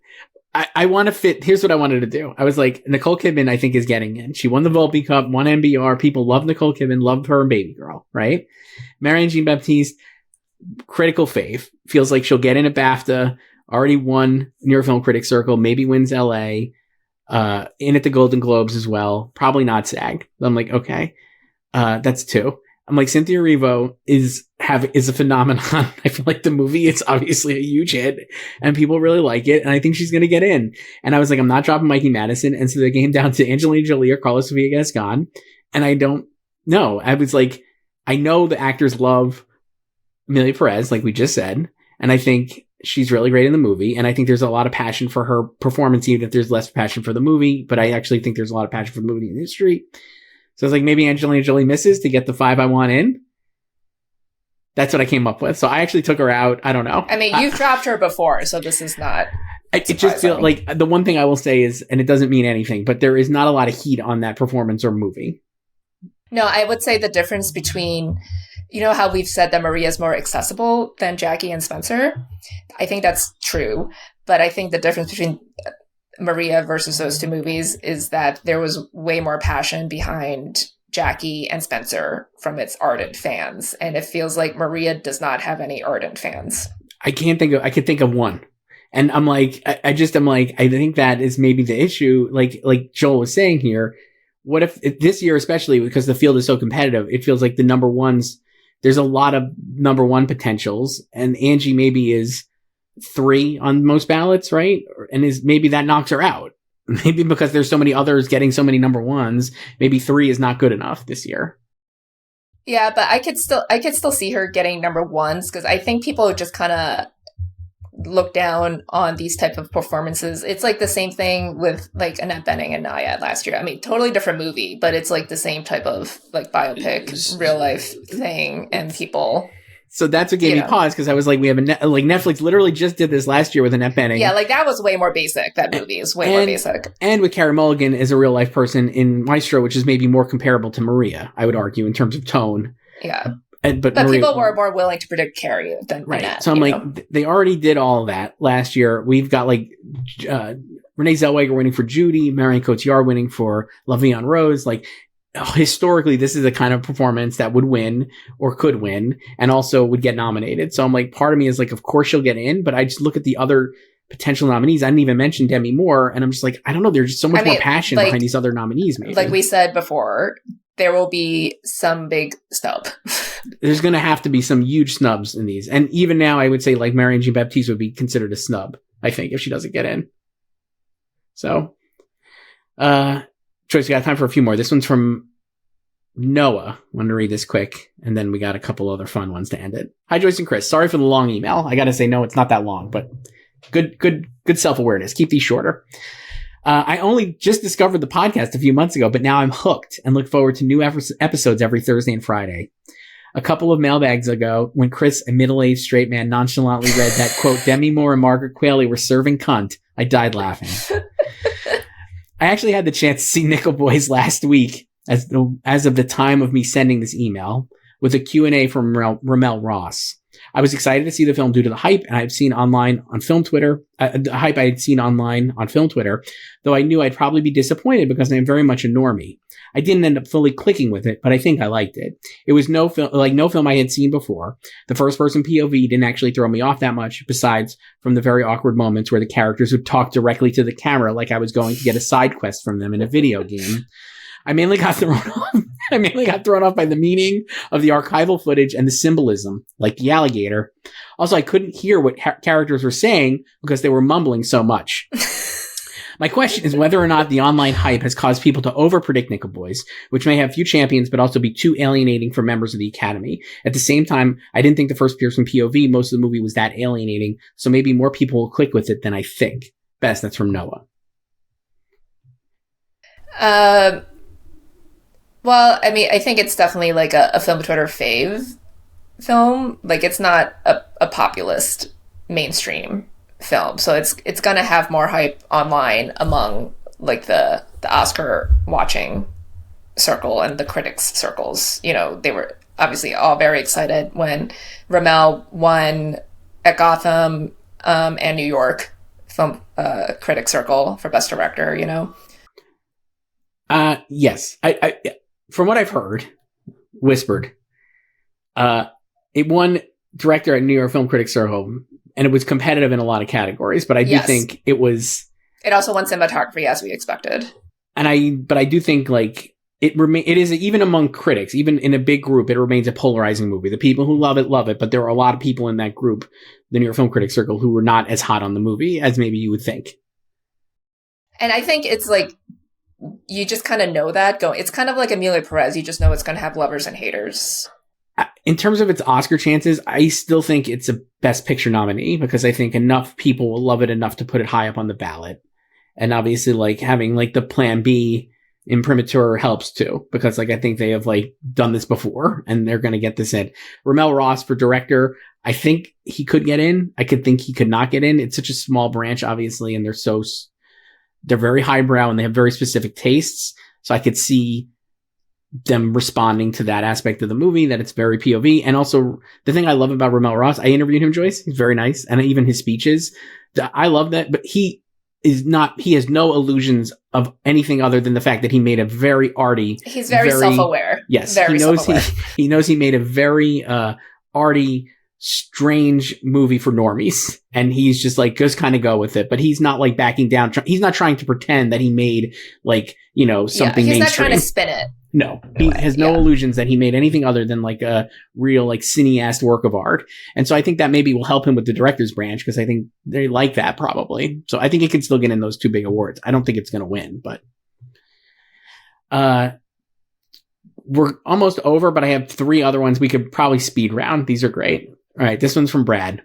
I want to fit. Here's what I wanted to do. I was like, Nicole Kidman, I think, is getting in. She won the Volpe Cup, won MBR. People love Nicole Kidman, loved her and Baby Girl, right? Marianne Jean-Baptiste, critical fave. Feels like she'll get in at BAFTA. Already won New York Film Critics Circle. Maybe wins LA. In at the Golden Globes as well. Probably not SAG. I'm like, okay. That's 2. I'm like, Cynthia Erivo is a phenomenon. I feel like the movie is obviously a huge hit and people really like it. And I think she's going to get in. And I was like, I'm not dropping Mikey Madison. And so they came down to Angelina Jolie or Carlos Sofia Gascon. And I don't know. I was like, I know the actors love Emilia Perez, like we just said. And I think she's really great in the movie. And I think there's a lot of passion for her performance, even if there's less passion for the movie. But I actually think there's a lot of passion for the movie industry. So I was like, maybe Angelina Jolie misses to get the 5 I want in. That's what I came up with. So I actually took her out. I don't know. I mean, you've dropped her before, so this is not. It just feels like the one thing I will say is, and it doesn't mean anything, but there is not a lot of heat on that performance or movie. No, I would say the difference between, how we've said that Maria is more accessible than Jackie and Spencer. I think that's true. But I think the difference between Maria versus those 2 movies is that there was way more passion behind Jackie and Spencer from its ardent fans. And it feels like Maria does not have any ardent fans. I could think of one. And I'm like, I think that is maybe the issue. Like Joel was saying here, what if this year, especially because the field is so competitive, it feels like the number ones, there's a lot of number 1 potentials, and Angie maybe is 3 on most ballots, right? And maybe that knocks her out. Maybe because there's so many others getting so many number ones, maybe 3 is not good enough this year. Yeah, but I could still see her getting number ones, because I think people just kind of look down on these type of performances. It's like the same thing with like Annette Bening and Nayad last year. I mean, totally different movie, but it's like the same type of like biopic, real life thing, and people. So that's what gave me pause, because I was like, we have like Netflix literally just did this last year with Annette Bening. Yeah, like that was way more basic. That movie is way more basic. And with Carey Mulligan as a real life person in Maestro, which is maybe more comparable to Maria, I would argue, in terms of tone. Yeah. But Maria, people were more willing to predict Carey than right. Annette. So I'm like, they already did all of that last year. We've got like Renee Zellweger winning for Judy, Marion Cotillard winning for La Vie en Rose. Like, historically, this is the kind of performance that would win or could win and also would get nominated. So I'm like, part of me is like, of course she'll get in, but I just look at the other potential nominees. I didn't even mention Demi Moore, and I'm just like, I don't know. There's just so much more passion behind these other nominees. Maybe. Like we said before, there will be some big snub. There's going to have to be some huge snubs in these. And even now, I would say like Marianne Jean-Baptiste would be considered a snub, I think, if she doesn't get in. So, Joyce, we got time for a few more. This one's from Noah. I want to read this quick, and then we got a couple other fun ones to end it. Hi, Joyce and Chris. Sorry for the long email. I got to say, no, it's not that long, but good self-awareness. Keep these shorter. I only just discovered the podcast a few months ago, but now I'm hooked and look forward to new episodes every Thursday and Friday. A couple of mailbags ago, when Chris, a middle-aged straight man, nonchalantly read that, quote, Demi Moore and Margaret Qualley were serving cunt, I died laughing. I actually had the chance to see Nickel Boys last week, as of the time of me sending this email, with a Q&A from Ramel Ross. I was excited to see the film due to the hype, and I've seen online on film Twitter, the hype I had seen online on film Twitter, though I knew I'd probably be disappointed because I'm very much a normie. I didn't end up fully clicking with it, but I think I liked it. It was no film I had seen before. The first person POV didn't actually throw me off that much, besides from the very awkward moments where the characters would talk directly to the camera like I was going to get a side quest from them in a video game. I mainly got thrown off by the meaning of the archival footage and the symbolism, like the alligator. Also, I couldn't hear what characters were saying because they were mumbling so much. My question is whether or not the online hype has caused people to overpredict Nickel Boys, which may have few champions but also be too alienating for members of the Academy. At the same time, I didn't think the first person POV, most of the movie, was that alienating, so maybe more people will click with it than I think. Best, that's from Noah. Well, I mean, I think it's definitely like a film Twitter fave film. Like, it's not a populist mainstream film, so it's gonna have more hype online among like the Oscar watching circle and the critics circles. You know, they were obviously all very excited when Ramel won at Gotham and New York film critic circle for best director. You know. Yes, I from what I've heard, whispered, it won director at New York Film Critics Circle, and it was competitive in a lot of categories, but I do think it was... It also won cinematography, as we expected. But I do think, like, it is, even among critics, even in a big group, it remains a polarizing movie. The people who love it, but there are a lot of people in that group, the New York Film Critics Circle, who were not as hot on the movie as maybe you would think. And I think it's like, you just kind of know that. It's kind of like Emilia Perez. You just know it's going to have lovers and haters. In terms of its Oscar chances, I still think it's a Best Picture nominee because I think enough people will love it enough to put it high up on the ballot. And obviously, like, having like the Plan B imprimatur helps too, because like I think they have like done this before and they're going to get this in. Ramel Ross for director, I think he could get in. I could think he could not get in. It's such a small branch, obviously, and they're very highbrow and they have very specific tastes. So I could see them responding to that aspect of the movie, that it's very POV. And also the thing I love about Ramel Ross, I interviewed him, Joyce. He's very nice. And even his speeches, I love that. But he has no illusions of anything other than the fact that he made a very arty. He's very self-aware. Yes. Very he knows he made a very arty, strange movie for normies, and he's just kind of go with it, but he's not like backing down. He's not trying to pretend that he made like, you know, something. He's mainstream. not trying to spin it. No, he has no illusions that he made anything other than like a real like cineast work of art. And so I think that maybe will help him with the director's branch because I think they like that probably. So I think he can still get in those two big awards. I don't think it's going to win, but we're almost over, but I have 3 other ones we could probably speed round. These are great. All right, this one's from Brad.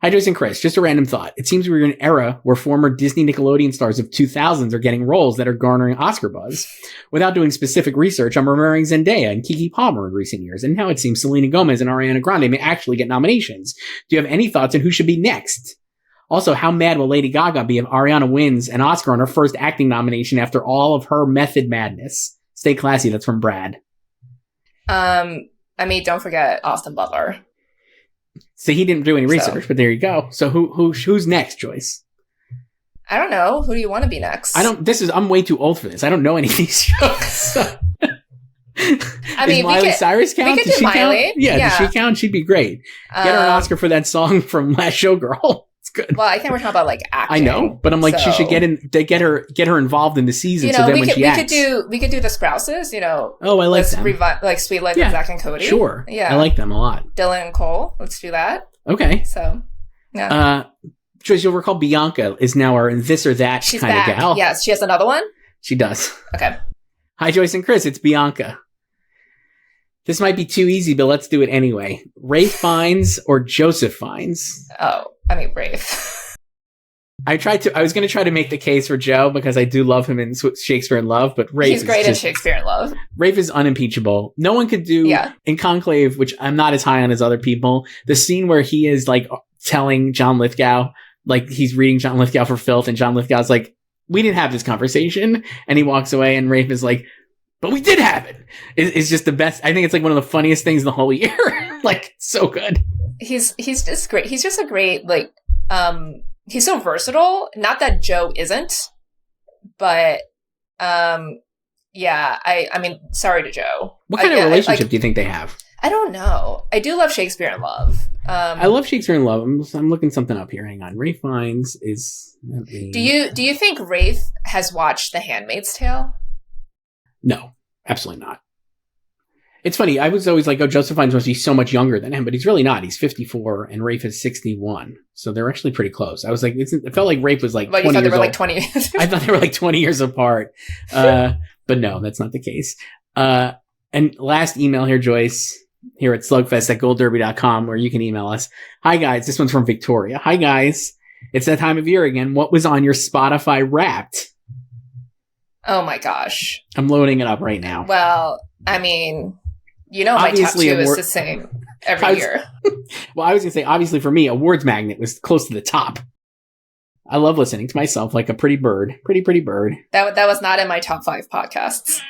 Hi, Joyce and Chris. Just a random thought. It seems we're in an era where former Disney Nickelodeon stars of 2000s are getting roles that are garnering Oscar buzz. Without doing specific research, I'm remembering Zendaya and Keke Palmer in recent years, and now it seems Selena Gomez and Ariana Grande may actually get nominations. Do you have any thoughts on who should be next? Also, how mad will Lady Gaga be if Ariana wins an Oscar on her first acting nomination after all of her method madness? Stay classy. That's from Brad. I mean, don't forget Austin Butler. So he didn't do any research, but there you go. So who's next, Joyce? I don't know. Who do you want to be next? I'm way too old for this. I don't know any of these shows. I mean, Miley Cyrus count? We could do Miley. Count? Yeah, does she count? She'd be great. Get her an Oscar for that song from Last Showgirl. It's good. Well, I think we're talking about like acting. I know, but I'm like, she should get her involved in the season. So then when she acts, we could do the Sprouses. Oh, I like them. Like Sweet Life of Zach and Cody. Sure. Yeah, I like them a lot. Dylan and Cole. Let's do that. Okay. So, yeah. Joyce, you'll recall Bianca is now our this or that She's kind back. of gal. Yes, she has another one. She does. Okay. Hi, Joyce and Chris. It's Bianca. This might be too easy, but let's do it anyway. Rafe Fiennes or Joseph Fiennes? Oh, I mean, Rafe. I was going to try to make the case for Joe because I do love him in Shakespeare in Love, but Rafe He's great in Shakespeare in Love. Rafe is unimpeachable. No one could do in Conclave, which I'm not as high on as other people. The scene where he is like telling John Lithgow, like he's reading John Lithgow for filth, and John Lithgow's like, we didn't have this conversation. And he walks away and Rafe is like, but we did have it. It's just the best. I think it's like one of the funniest things the whole year. Like, so good. He's just great. He's just a great, like, he's so versatile. Not that Joe isn't, but, yeah, I mean, sorry to Joe. What kind of relationship do you think they have? I don't know. I do love Shakespeare in Love. I love Shakespeare in Love. I'm looking something up here. Hang on. Rafe Fiennes is. Do you think Rafe has watched The Handmaid's Tale? No, absolutely not. It's funny. I was always like, oh, Joseph Fiennes must be so much younger than him, but he's really not. He's 54 and Rafe is 61. So they're actually pretty close. I was like, it felt like Rafe was like 20 you thought years they were old. like 20 years. I thought they were like 20 years apart. But no, that's not the case. And last email here, Joyce, here at slugfest@goldderby.com, where you can email us. Hi, guys. This one's from Victoria. Hi, guys. It's that time of year again. What was on your Spotify Wrapped? Oh, my gosh. I'm loading it up right now. Well, I mean, you know, my top 2 is the same every year. Well, I was going to say, obviously for me, Awards Magnet was close to the top. I love listening to myself like a pretty bird. Pretty bird. That was not in my top 5 podcasts.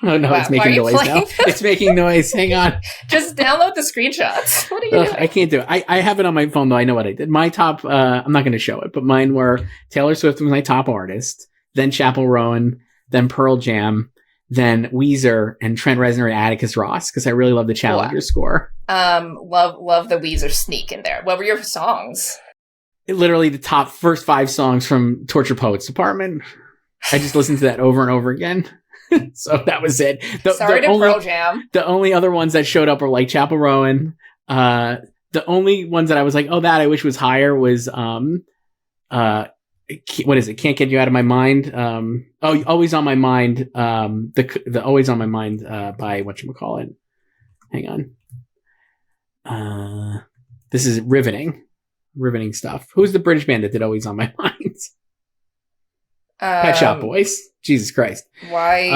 Oh, no, wow, it's making noise now. It's making noise. Hang on. Just download the screenshots. What are you doing? I can't do it. I have it on my phone, though. I know what I did. My top, I'm not going to show it, but mine were Taylor Swift was my top artist, then Chappell Rowan, then Pearl Jam, then Weezer, and Trent Reznor and Atticus Ross, because I really love the Challenger score. Love the Weezer sneak in there. What were your songs? Literally the top first 5 songs from Torture Poets Department. I just listened to that over and over again. So that was it. Pearl Jam. The only other ones that showed up were like Chappell Rowan. The only ones that I was like, oh, that I wish was higher was what is it? Can't Get You Out of My Mind. Always on My Mind. The Always on My Mind by whatchamacallit. Hang on. This is riveting stuff. Who's the British band that did Always on My Mind? Pet Shop Boys. Jesus Christ. Why?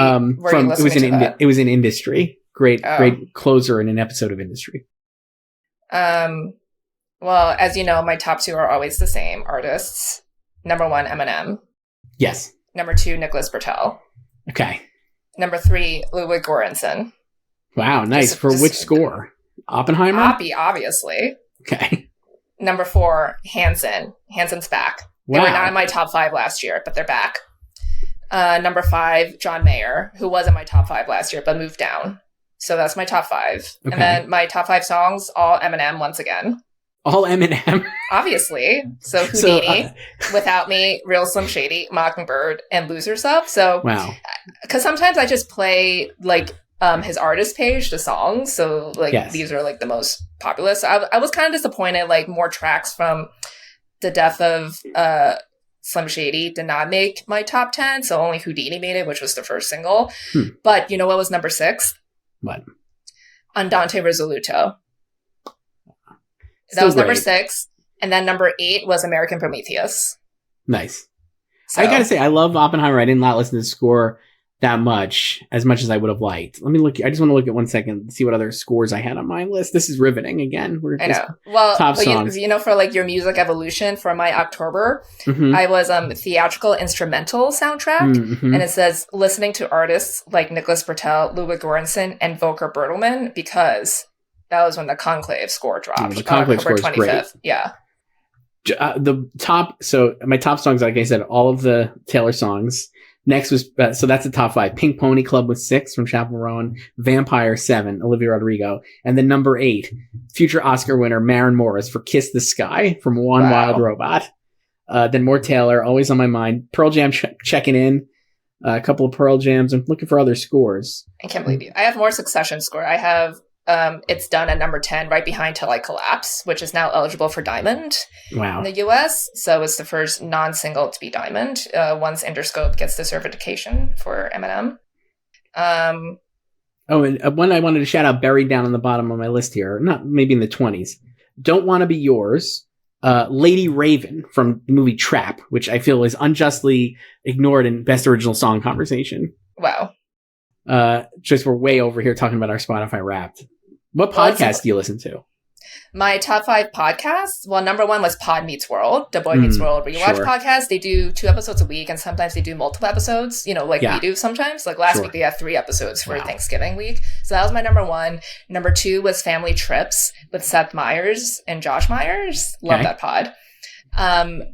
It was in Industry. Great closer in an episode of Industry. Well, as you know, my top 2 are always the same artists. Number 1, Eminem. Yes. Number 2, Nicholas Bertel. Okay. Number 3, Ludwig Göransson. Wow, nice. For which score? Oppenheimer? Obviously. Okay. Number 4, Hanson. Hanson's back. They were not in my top 5 last year, but they're back. Number 5, John Mayer, who was in my top 5 last year, but moved down. So that's my top 5. Okay. And then my top 5 songs, all Eminem once again. All Eminem. Obviously. So Houdini, Without Me, Real Slim Shady, Mockingbird, and Lose Yourself. So, wow. Because sometimes I just play like his artist page, the songs. So like these are like the most popular. So I was kind of disappointed. Like more tracks from the death of Slim Shady did not make my top 10. So only Houdini made it, which was the first single. But you know what was number 6? What? Andante Risoluto. Still that was great. Number 6. And then number 8 was American Prometheus. Nice. So, I gotta say, I love Oppenheimer. I did not listen to the score that much as I would have liked. Let me look. I just want to look at 1 second and see what other scores I had on my list. This is riveting again. I know. Well, top songs. You know, for like your music evolution for my October, I was theatrical instrumental soundtrack, and it says listening to artists like Nicholas Bertel, Ludwig Göransson, and Volker Bertelmann, because that was when the Conclave score dropped. The Conclave score is great. Yeah. So my top songs, like I said, all of the Taylor songs. Next was, so that's the top 5. Pink Pony Club with 6 from Chappell Roan. Vampire 7, Olivia Rodrigo. And then number 8, future Oscar winner Maren Morris for Kiss the Sky from One Wild Robot. Then more Taylor, always on my mind. Pearl Jam checking in. A couple of Pearl Jams. I'm looking for other scores. I can't believe you. I have more Succession score. I have It's Done at number 10, right behind Till I Collapse, which is now eligible for Diamond in the US. So it's the first non-single to be Diamond once Interscope gets the certification for Eminem. And one I wanted to shout out, buried down on the bottom of my list here, not maybe in the 20s. Don't Want to Be Yours. Lady Raven from the movie Trap, which I feel is unjustly ignored in Best Original Song conversation. Wow. Just we're way over here talking about our Spotify Wrapped. What podcast do you listen to? My top 5 podcasts. Well, number 1 was Pod Meets World, The Boy Meets World Rewatch podcast. They do 2 episodes a week, and sometimes they do multiple episodes, we do sometimes. Like last week, they had 3 episodes for Thanksgiving week. So that was my number 1. Number 2 was Family Trips with Seth Meyers and Josh Myers. Love that pod.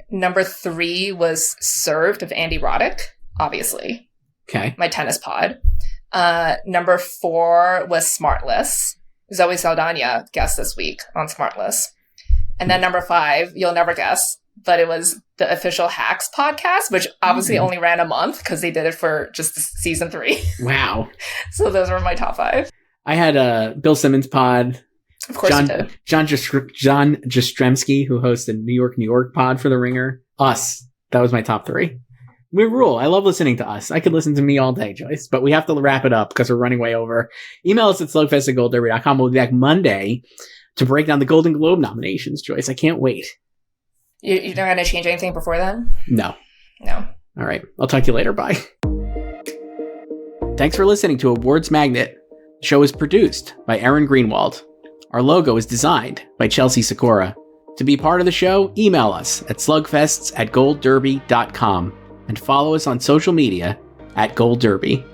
Number 3 was Served with Andy Roddick, obviously. Okay. My tennis pod. Number 4 was Smartless. Zoe Saldana guest this week on Smartless. And then number 5, you'll never guess, but it was the official Hacks podcast, which obviously only ran a month because they did it for just season 3. Wow. So those were my top 5. I had Bill Simmons pod. Of course you did. John Jastrzemski, who hosted New York pod for The Ringer. Us. That was my top 3. We rule. I love listening to us. I could listen to me all day, Joyce, but we have to wrap it up because we're running way over. Email us at slugfest@goldderby.com. We'll be back Monday to break down the Golden Globe nominations, Joyce. I can't wait. You're not going to change anything before then? No. All right. I'll talk to you later. Bye. Thanks for listening to Awards Magnet. The show is produced by Aaron Greenwald. Our logo is designed by Chelsea Sikora. To be part of the show, email us at slugfests@goldderby.com. and follow us on social media @GoldDerby.